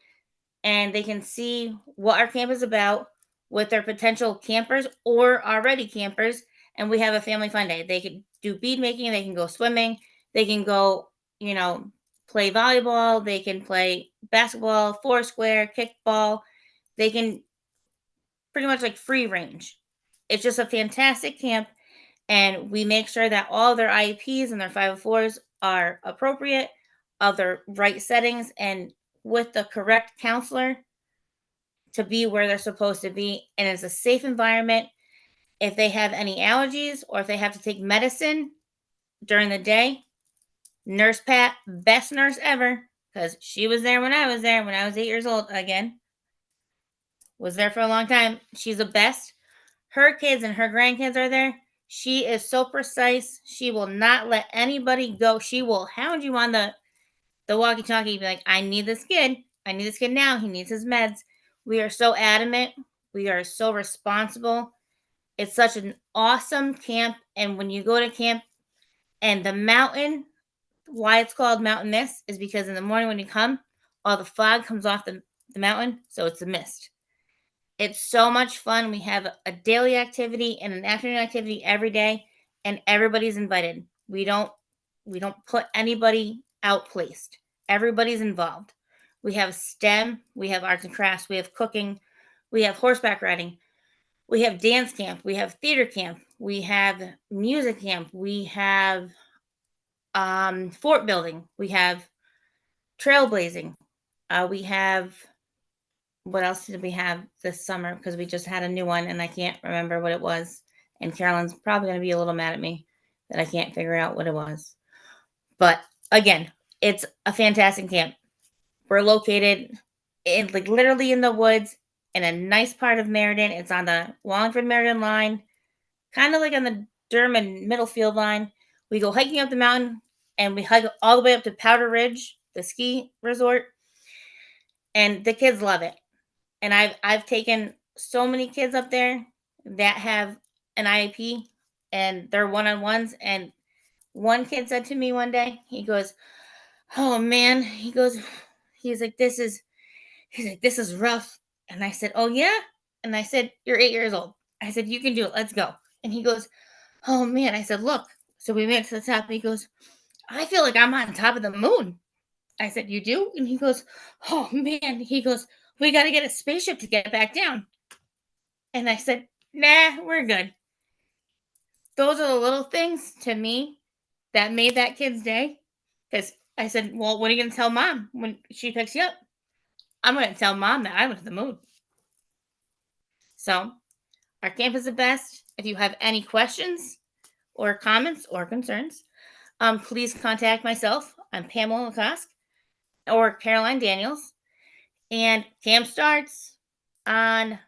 and they can see what our camp is about with their potential campers or already campers. And we have a family fun day. They can do bead making, they can go swimming, they can go, play volleyball, they can play basketball, foursquare, kickball. They can pretty much like free range. It's just a fantastic camp. And we make sure that all their IEPs and their 504s are appropriate, of their right settings, and with the correct counselor to be where they're supposed to be. And it's a safe environment. If they have any allergies or if they have to take medicine during the day, Nurse Pat, best nurse ever, because she was there when I was 8 years old again. Was there for a long time. She's the best. Her kids and her grandkids are there. She is so precise. She will not let anybody go. She will hound you on the walkie-talkie, be like, I need this kid. I need this kid now. He needs his meds. We are so adamant. We are so responsible. It's such an awesome camp. And when you go to camp and the mountain, why it's called Mountain Mist is because in the morning when you come, all the fog comes off the mountain. So it's a mist. It's so much fun. We have a daily activity and an afternoon activity every day, and everybody's invited. We don't put anybody outplaced. Everybody's involved. We have STEM, we have arts and crafts, we have cooking, we have horseback riding, we have dance camp, we have theater camp, we have music camp, we have fort building, we have trailblazing, we have, what else did we have this summer? Because we just had a new one and I can't remember what it was. And Carolyn's probably going to be a little mad at me that I can't figure out what it was. But again, it's a fantastic camp. We're located in like literally in the woods in a nice part of Meriden. It's on the Wallingford-Meriden line, kind of like on the Durham and Middlefield line. We go hiking up the mountain and we hike all the way up to Powder Ridge, the ski resort. And the kids love it. And I've taken so many kids up there that have an IEP and they're one-on-ones. And one kid said to me one day, he goes, oh man, he's like, this is rough. And I said, oh yeah? And I said, you're 8 years old. I said, you can do it. Let's go. And he goes, oh man. I said, look. So we went to the top. And he goes, I feel like I'm on top of the moon. I said, you do? And he goes, oh man. He goes, we got to get a spaceship to get back down. And I said, nah, we're good. Those are the little things to me that made that kid's day. Because I said, well, what are you going to tell mom when she picks you up? I'm going to tell mom that I went to the moon. So our camp is the best. If you have any questions or comments or concerns, please contact myself. I'm Pamela McCosk or Caroline Daniels. And camp starts on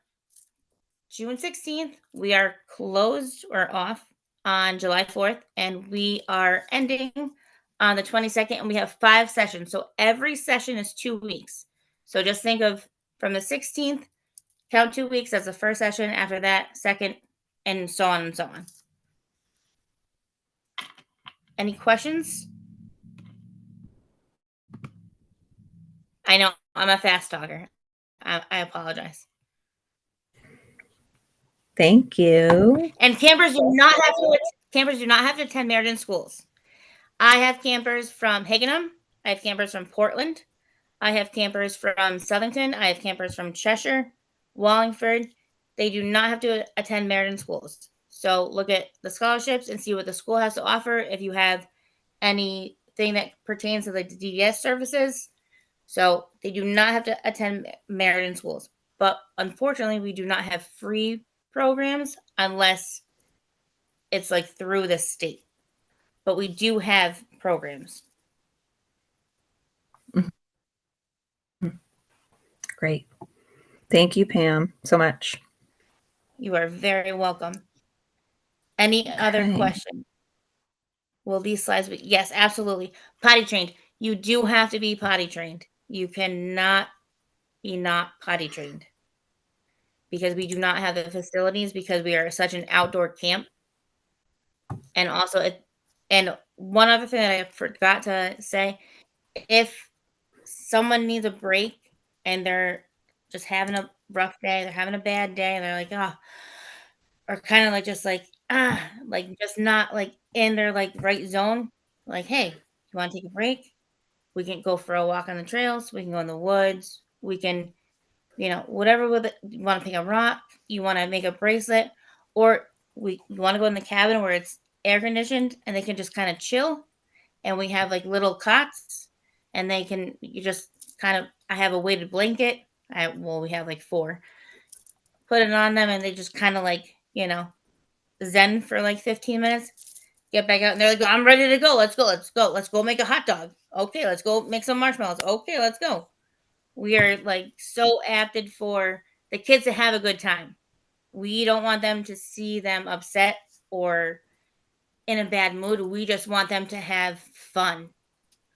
June 16th. We are closed or off on July 4th. And we are ending on the 22nd, and we have 5 sessions. So every session is 2 weeks. So just think of from the 16th, count 2 weeks as the first session, after that, second, and so on and so on. Any questions? I know I'm a fast talker. I apologize. Thank you. And campers do not have to attend Meriden schools. I have campers from Higginham. I have campers from Portland. I have campers from Southington. I have campers from Cheshire, Wallingford. They do not have to attend Meriden schools. So look at the scholarships and see what the school has to offer. If you have anything that pertains to the DDS services. So they do not have to attend Meriden schools. But unfortunately, we do not have free programs unless it's like through the state. But we do have programs. Great. Thank you, Pam, so much. You are very welcome. Any other Okay. questions? Will these slides be? Yes, absolutely. Potty trained. You do have to be potty trained. You cannot be not potty trained because we do not have the facilities because we are such an outdoor camp. And also, and one other thing that I forgot to say, if someone needs a break and they're just having a rough day, they're having a bad day, and they're like, oh, or kind of like just like just not like in their like right zone, like, hey, you want to take a break? We can go for a walk on the trails, we can go in the woods, we can, whatever with it, you want to pick a rock, you want to make a bracelet, or you want to go in the cabin where it's air conditioned and they can just kind of chill, and we have like little cots, and I have a weighted blanket. We have like 4. Put it on them, and they just kind of like, zen for like 15 minutes, get back out, and they're like, I'm ready to go. Let's go make a hot dog. Okay, let's go make some marshmallows. Okay, let's go. We are like so apted for the kids to have a good time. We don't want them to see them upset or in a bad mood. We just want them to have fun.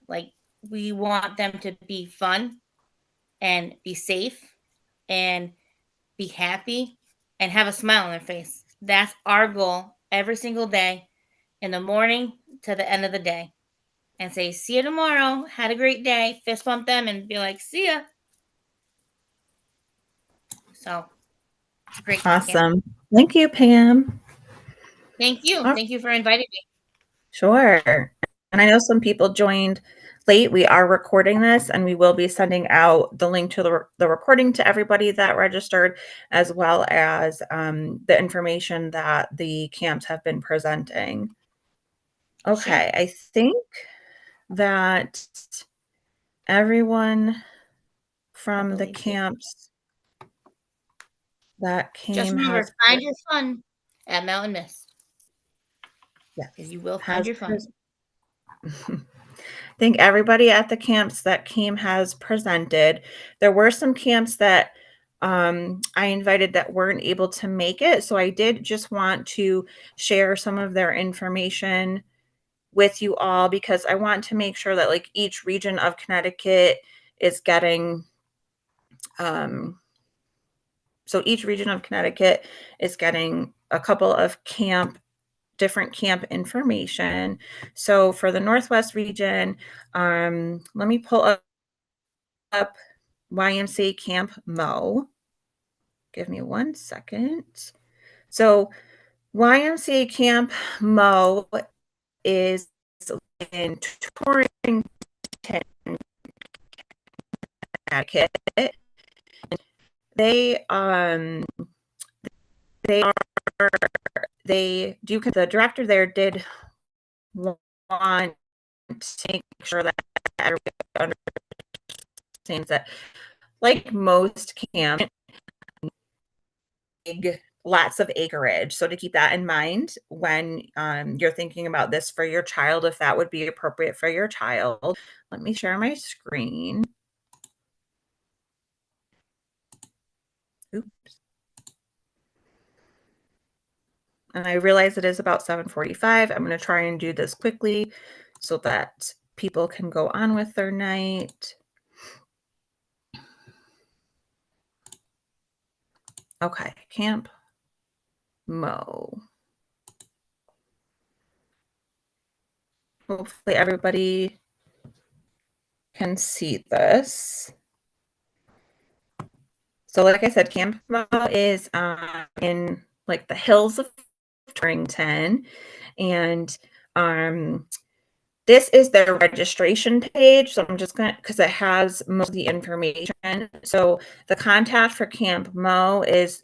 Like, we want them to be fun and be safe and be happy and have a smile on their face. That's our goal every single day, in the morning to the end of the day. And say, see you tomorrow. Had a great day. Fist bump them and be like, see ya. So, it's great. Awesome. Thank you, Pam. Thank you. Thank you for inviting me. Sure. And I know some people joined late. We are recording this, and we will be sending out the link to the recording to everybody that registered, as well as the information that the camps have been presenting. Okay, I think that everyone from the camps that came Just remember, find your fun at Mountain Mist. Yes, you will find your fun. I think everybody at the camps that came has presented. There were some camps that I invited that weren't able to make it. So I did just want to share some of their information with you all, because I want to make sure that like each region of Connecticut is getting, so each region of Connecticut is getting a couple of different camp information. So for the Northwest region, let me pull up YMCA Camp Mo. Give me 1 second. So YMCA Camp Mo is in Torrington, Connecticut. The director there did want to make sure that everybody understands that, like most camps, lots of acreage. So to keep that in mind when you're thinking about this for your child, if that would be appropriate for your child. Let me share my screen. Oops. And I realize it is about 7:45. I'm going to try and do this quickly so that people can go on with their night. Okay, Camp Mo. Hopefully everybody can see this. So like I said, Camp Mo is in like the hills of Torrington, and this is their registration page. So I'm just gonna, because it has most of the information. So the contact for Camp Mo is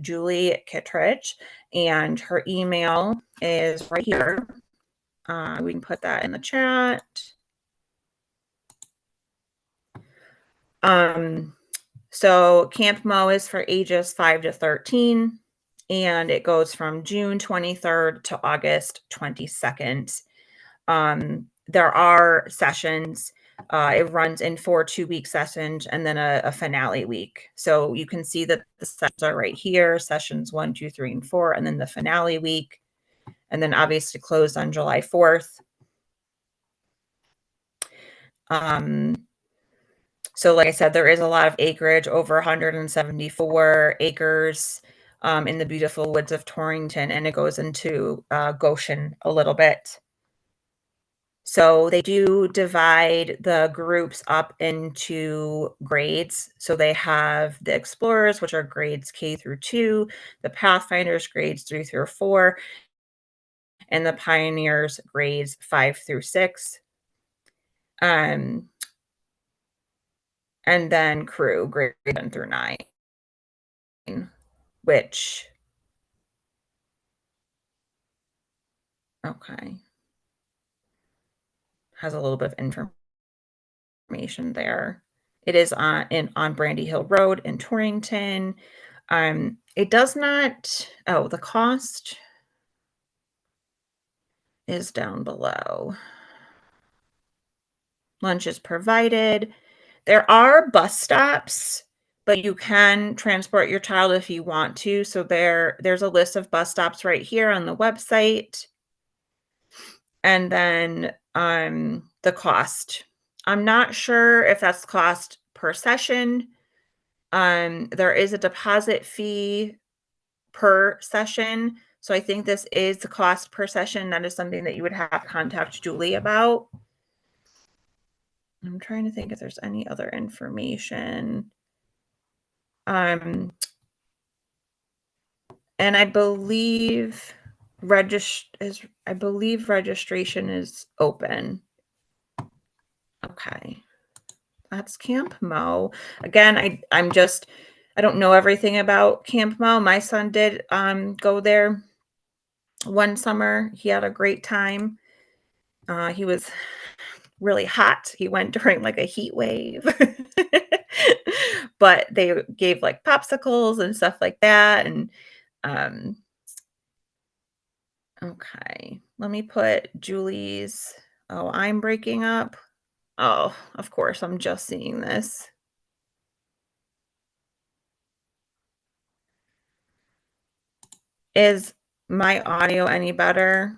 Julie Kittredge, and her email is right here. We can put that in the chat. So Camp Mo is for ages 5 to 13, and it goes from June 23rd to August 22nd. There are sessions. It runs in 4 2-week sessions and then a finale week. So you can see that the sessions are right here, sessions 1, 2, 3, and 4, and then the finale week, and then obviously closed on July 4th. So like I said, there is a lot of acreage, over 174 acres in the beautiful woods of Torrington, and it goes into Goshen a little bit. So they do divide the groups up into grades. So they have the Explorers, which are grades K through 2, the Pathfinders grades 3 through 4, and the Pioneers grades 5 through 6. And then Crew grade 7 through 9, which, okay, has a little bit of information there. It is on Brandy Hill Road in Torrington. It does not, oh, the cost is down below. Lunch is provided. There are bus stops, but you can transport your child if you want to. So there's a list of bus stops right here on the website. And then the cost. I'm not sure if that's cost per session. There is a deposit fee per session. So I think this is the cost per session. That is something that you would have to contact Julie about. I'm trying to think if there's any other information. And I believe registration is open. Okay. That's Camp Mo. Again, I don't know everything about Camp Mo. My son did go there one summer. He had a great time. He was really hot. He went during like a heat wave. But they gave like popsicles and stuff like that. And okay, let me put Julie's. Oh, I'm breaking up. Oh, of course, I'm just seeing this. Is my audio any better?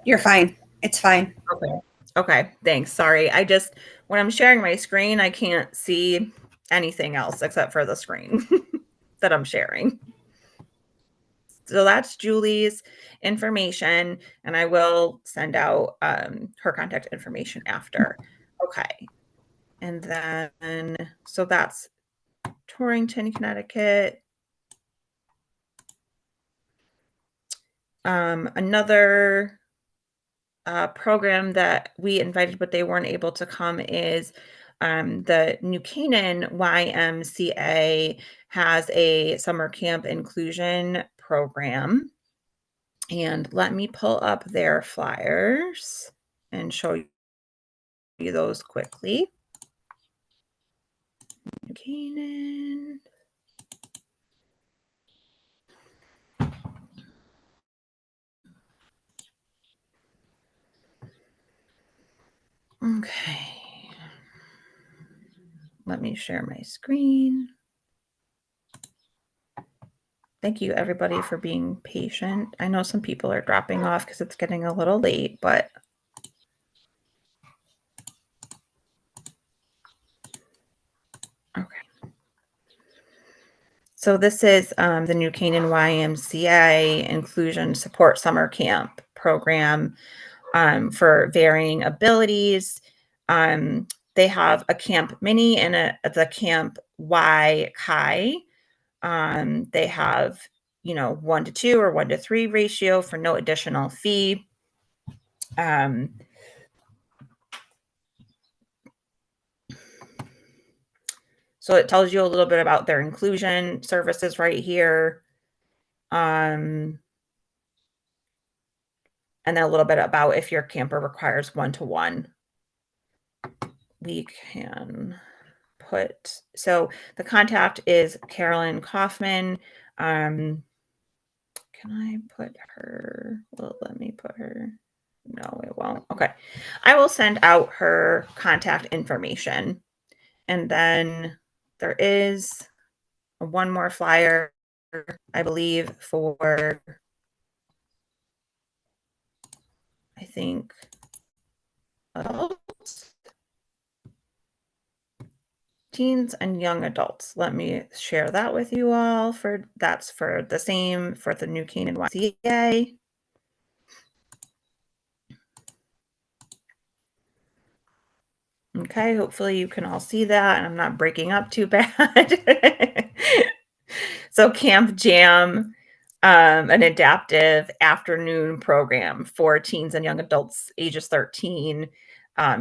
You're fine. It's fine. Okay. Okay, thanks. Sorry. When I'm sharing my screen, I can't see anything else except for the screen that I'm sharing. So that's Julie's information, and I will send out her contact information after. Okay. And then, so that's Torrington, Connecticut. Another program that we invited, but they weren't able to come, is the New Canaan YMCA has a summer camp inclusion program. And let me pull up their flyers and show you those quickly. New Canaan. Okay. Let me share my screen. Thank you, everybody, for being patient. I know some people are dropping off because it's getting a little late, but okay. So this is the New Canaan YMCA Inclusion Support Summer Camp program for varying abilities. They have a Camp Mini and the Camp Y Chi. They have, 1-to-2 or 1-to-3 ratio for no additional fee. So it tells you a little bit about their inclusion services right here. And then a little bit about if your camper requires 1-to-1. We can put, so the contact is Carolyn Kaufman. Can I put her? Well, let me put her. No, it won't. Okay. I will send out her contact information. And then there is one more flyer, I believe, for, I think, adults, teens and young adults. Let me share that with you all. That's for the same for the New Canaan YMCA. Okay, hopefully you can all see that and I'm not breaking up too bad. So Camp Jam, an adaptive afternoon program for teens and young adults ages 13,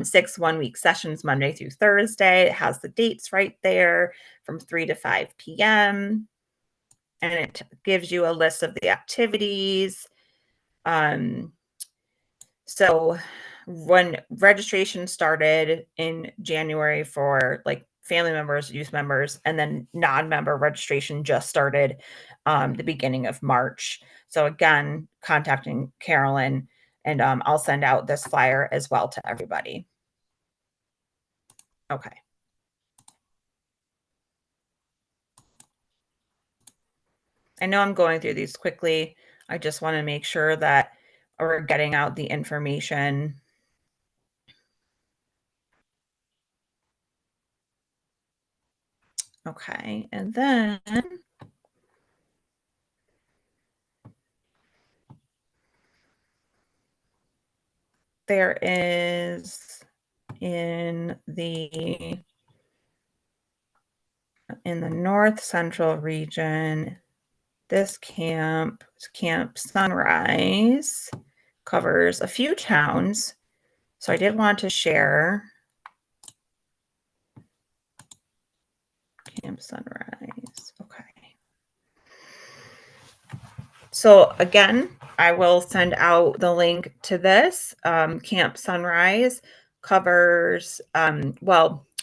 6 one-week sessions Monday through Thursday. It has the dates right there from 3 to 5 p.m. And it gives you a list of the activities. So when registration started in January for like family members, youth members, and then non-member registration just started the beginning of March. So again, contacting Carolyn, and I'll send out this flyer as well to everybody. Okay. I know I'm going through these quickly. I just want to make sure that we're getting out the information. Okay, and then there is in the North Central region, this Camp Sunrise, covers a few towns. So I did want to share Camp Sunrise. Okay. So again, I will send out the link to this. Camp Sunrise covers,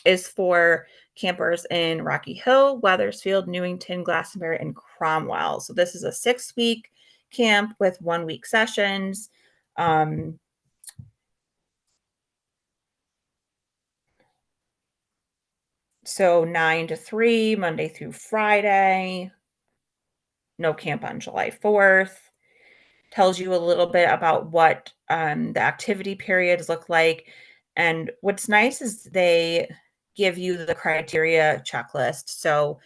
is for campers in Rocky Hill, Wethersfield, Newington, Glastonbury, and Cromwell. So this is a 6-week camp with 1-week sessions. So 9 to 3, Monday through Friday. No camp on July 4th. Tells you a little bit about what the activity periods look like. And what's nice is they give you the criteria checklist. So,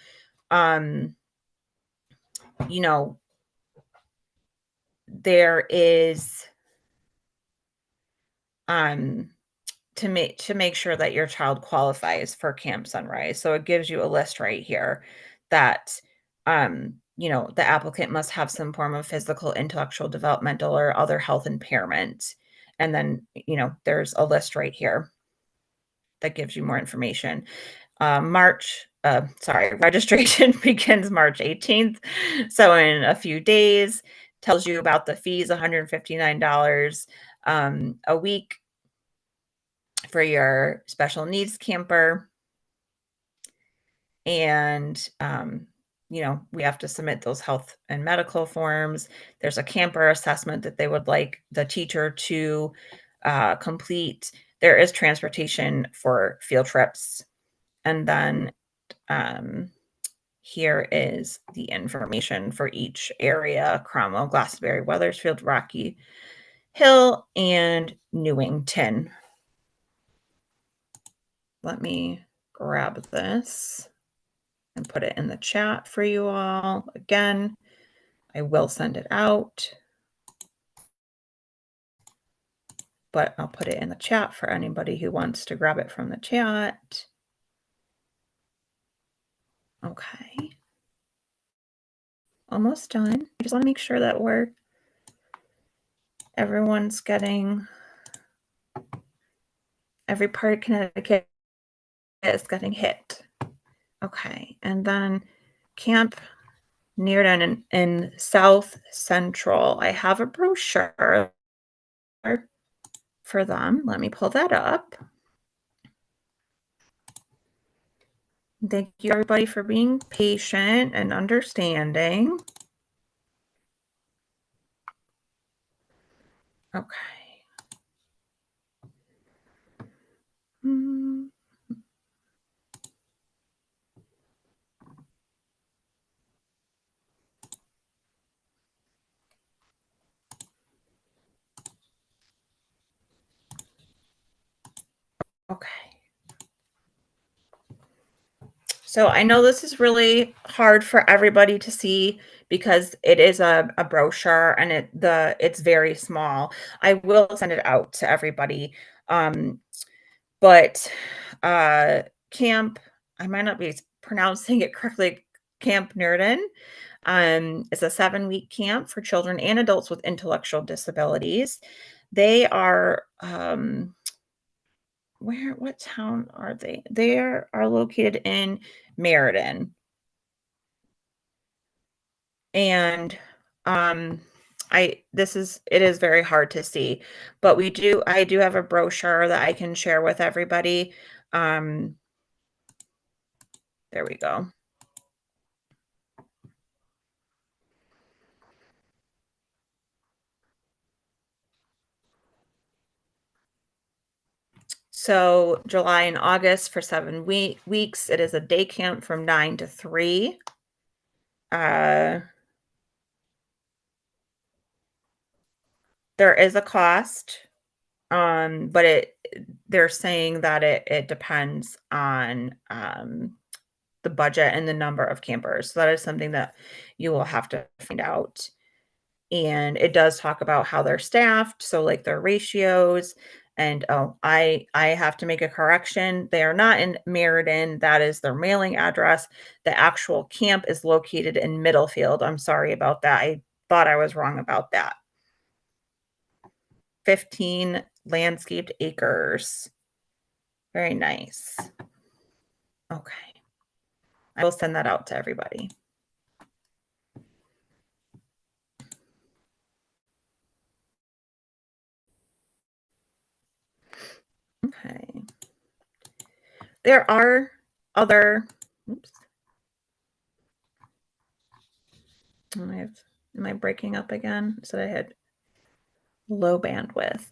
there is to make sure that your child qualifies for Camp Sunrise. So it gives you a list right here that the applicant must have some form of physical, intellectual, developmental, or other health impairment. And then, there's a list right here that gives you more information. Registration begins March 18th. So in a few days, tells you about the fees, $159 a week for your special needs camper. And, we have to submit those health and medical forms. There's a camper assessment that they would like the teacher to complete. There is transportation for field trips. And then, here is the information for each area: Cromwell, Glastonbury, Wethersfield, Rocky Hill, and Newington. Let me grab this and put it in the chat for you all. Again, I will send it out, but I'll put it in the chat for anybody who wants to grab it from the chat. Okay. Almost done. I just want to make sure that everyone's getting, every part of Connecticut is getting hit. Okay. And then Camp Nearden in South Central. I have a brochure for them. Let me pull that up. Thank you, everybody, for being patient and understanding. Okay. Okay. So I know this is really hard for everybody to see because it is a brochure and it's very small. I will send it out to everybody. But Camp, I might not be pronouncing it correctly, Camp Nearden, is a 7-week camp for children and adults with intellectual disabilities. They are what town are they? They are located in Meriden. And it is very hard to see, but I do have a brochure that I can share with everybody. There we go. So July and August for 7 weeks. It is a day camp from 9 to 3. There is a cost, but they're saying that it depends on the budget and the number of campers. So that is something that you will have to find out. And it does talk about how they're staffed, so like their ratios. And I have to make a correction. They are not in Meriden. That is their mailing address. The actual camp is located in Middlefield. I'm sorry about that. I thought I was wrong about that. 15 landscaped acres. Very nice. Okay. I will send that out to everybody. Okay. There are other, oops. Am I breaking up again? So I had low bandwidth.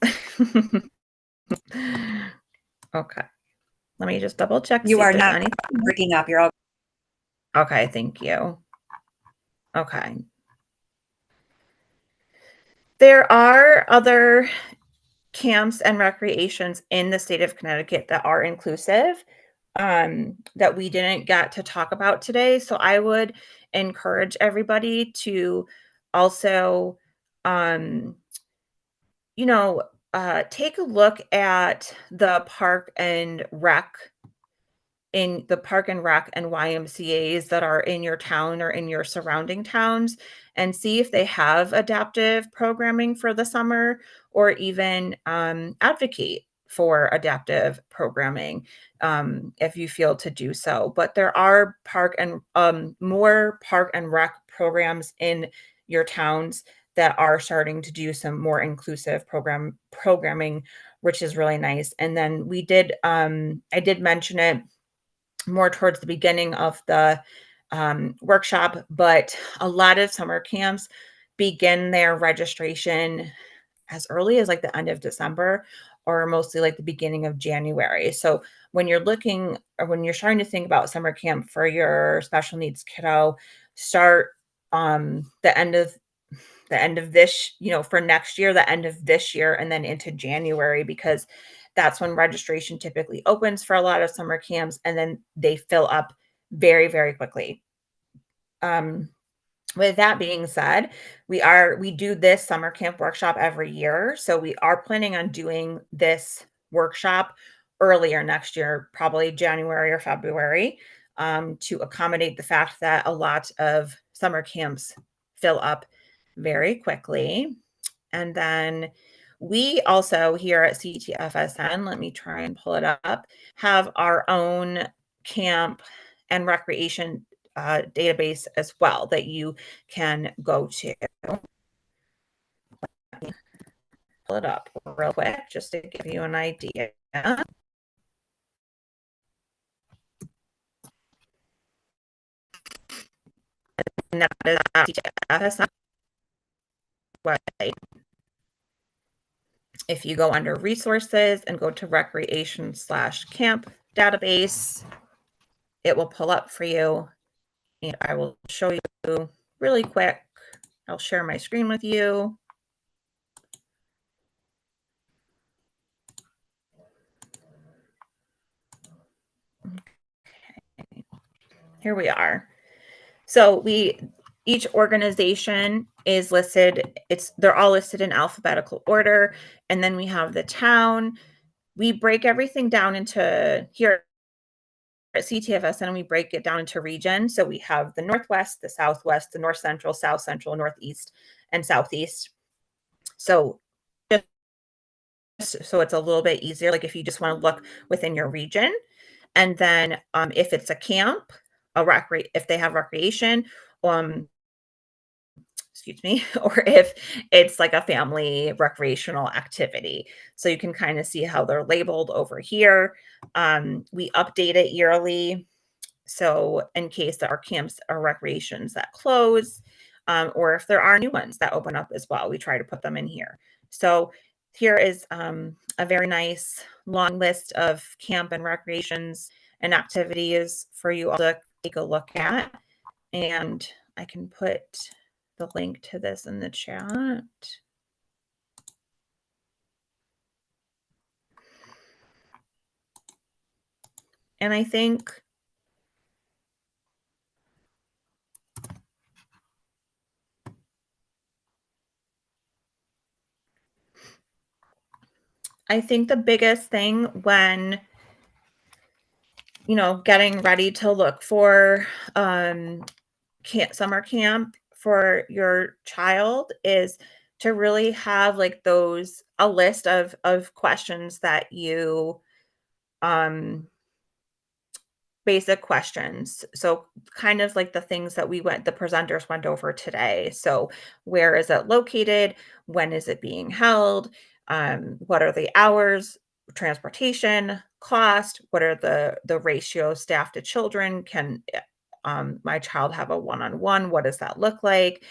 Okay. Let me just double check. You are not breaking up. You're all okay. Thank you. Okay. There are other camps and recreations in the state of Connecticut that are inclusive that we didn't get to talk about today. So I would encourage everybody to also, take a look at the Park and Rec and YMCAs that are in your town or in your surrounding towns and see if they have adaptive programming for the summer, or even advocate for adaptive programming if you feel to do so. But there are more Park and Rec programs in your towns that are starting to do some more inclusive programming, which is really nice. And then I did mention it more towards the beginning of the workshop, but a lot of summer camps begin their registration as early as like the end of December or mostly like the beginning of January. So when you're looking or when you're trying to think about summer camp for your special needs kiddo, start the end of this, for next year, the end of this year, and then into January, because that's when registration typically opens for a lot of summer camps, and then they fill up very, very quickly. With that being said, we do this summer camp workshop every year. So we are planning on doing this workshop earlier next year, probably January or February, to accommodate the fact that a lot of summer camps fill up very quickly. And then we also here at CTFSN, let me try and pull it up, have our own camp and recreation database as well that you can go to. Let me pull it up real quick just to give you an idea. And that is CTFSN website. If you go under resources and go to recreation/camp database, it will pull up for you. And I will show you really quick. I'll share my screen with you. Okay. Here we are. So each organization is listed. They're all listed in alphabetical order. And then we have the town. We break everything down into here at CTFSN, and we break it down into regions. So we have the Northwest, the Southwest, the North Central, South Central, Northeast, and Southeast. So it's a little bit easier, like if you just want to look within your region. And then if it's a camp, if they have recreation, excuse me, or if it's like a family recreational activity. So you can kind of see how they're labeled over here. We update it yearly. So in case there are camps or recreations that close, or if there are new ones that open up as well, we try to put them in here. So here is a very nice long list of camp and recreations and activities for you all to take a look at. And I can put the link to this in the chat. And I think the biggest thing when, getting ready to look for summer camp for your child is to really have like a list of questions that you basic questions. So kind of like the things that the presenters went over today. So where is it located? When is it being held? What are the hours? Transportation, cost? What are the ratio staff to children? Can my child have a one-on-one? What does that look like?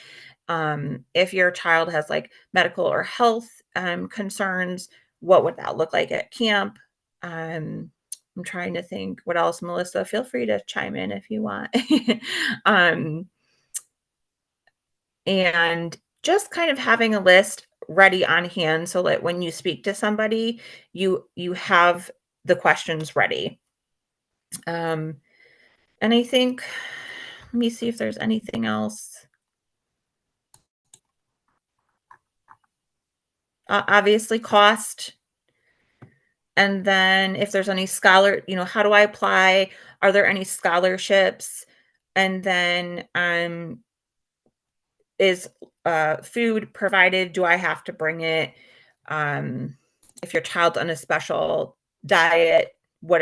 If your child has like medical or health concerns, what would that look like at camp? I'm trying to think what else, Melissa, feel free to chime in if you want. And just kind of having a list ready on hand so that when you speak to somebody, you have the questions ready. And I think, let me see if there's anything else. Obviously cost. And then if there's any how do I apply? Are there any scholarships? And then is food provided? Do I have to bring it? If your child's on a special diet, what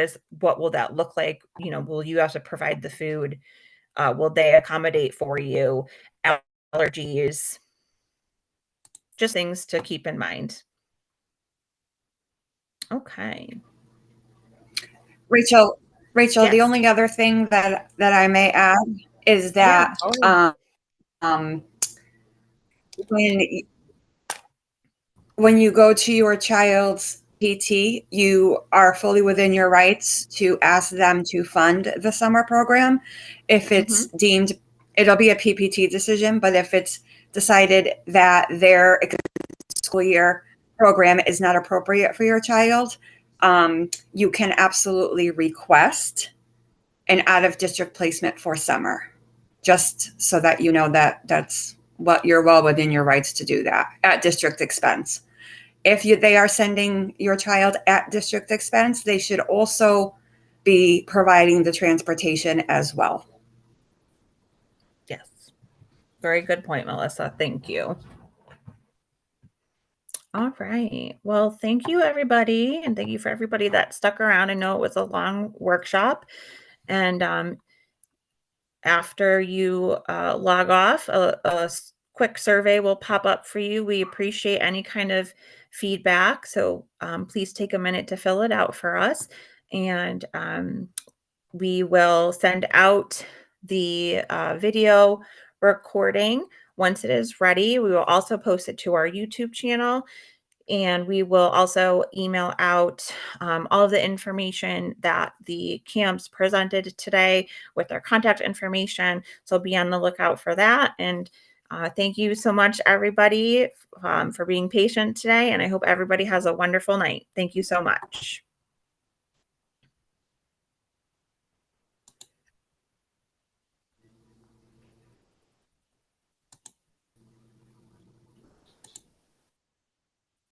will that look like? Will you have to provide the food? Will they accommodate for you? Allergies, just things to keep in mind. Okay. Rachel, Yes. the only other thing that I may add is that when you go to your child's PT, you are fully within your rights to ask them to fund the summer program. If it's deemed, it'll be a PPT decision, but if it's decided that their school year program is not appropriate for your child, you can absolutely request an out-of-district placement for summer, just so that you know that that's what you're well within your rights to do that at district expense. If they are sending your child at district expense, they should also be providing the transportation as well. Yes. Very good point, Melissa. Thank you. All right. Well, thank you, everybody. And thank you for everybody that stuck around. I know it was a long workshop. And after you log off, a quick survey will pop up for you. We appreciate any kind of feedback. So please take a minute to fill it out for us. And we will send out the video recording once it is ready. We will also post it to our YouTube channel. And we will also email out all of the information that the camps presented today with their contact information. So be on the lookout for that. And thank you so much, everybody, for being patient today. And I hope everybody has a wonderful night. Thank you so much.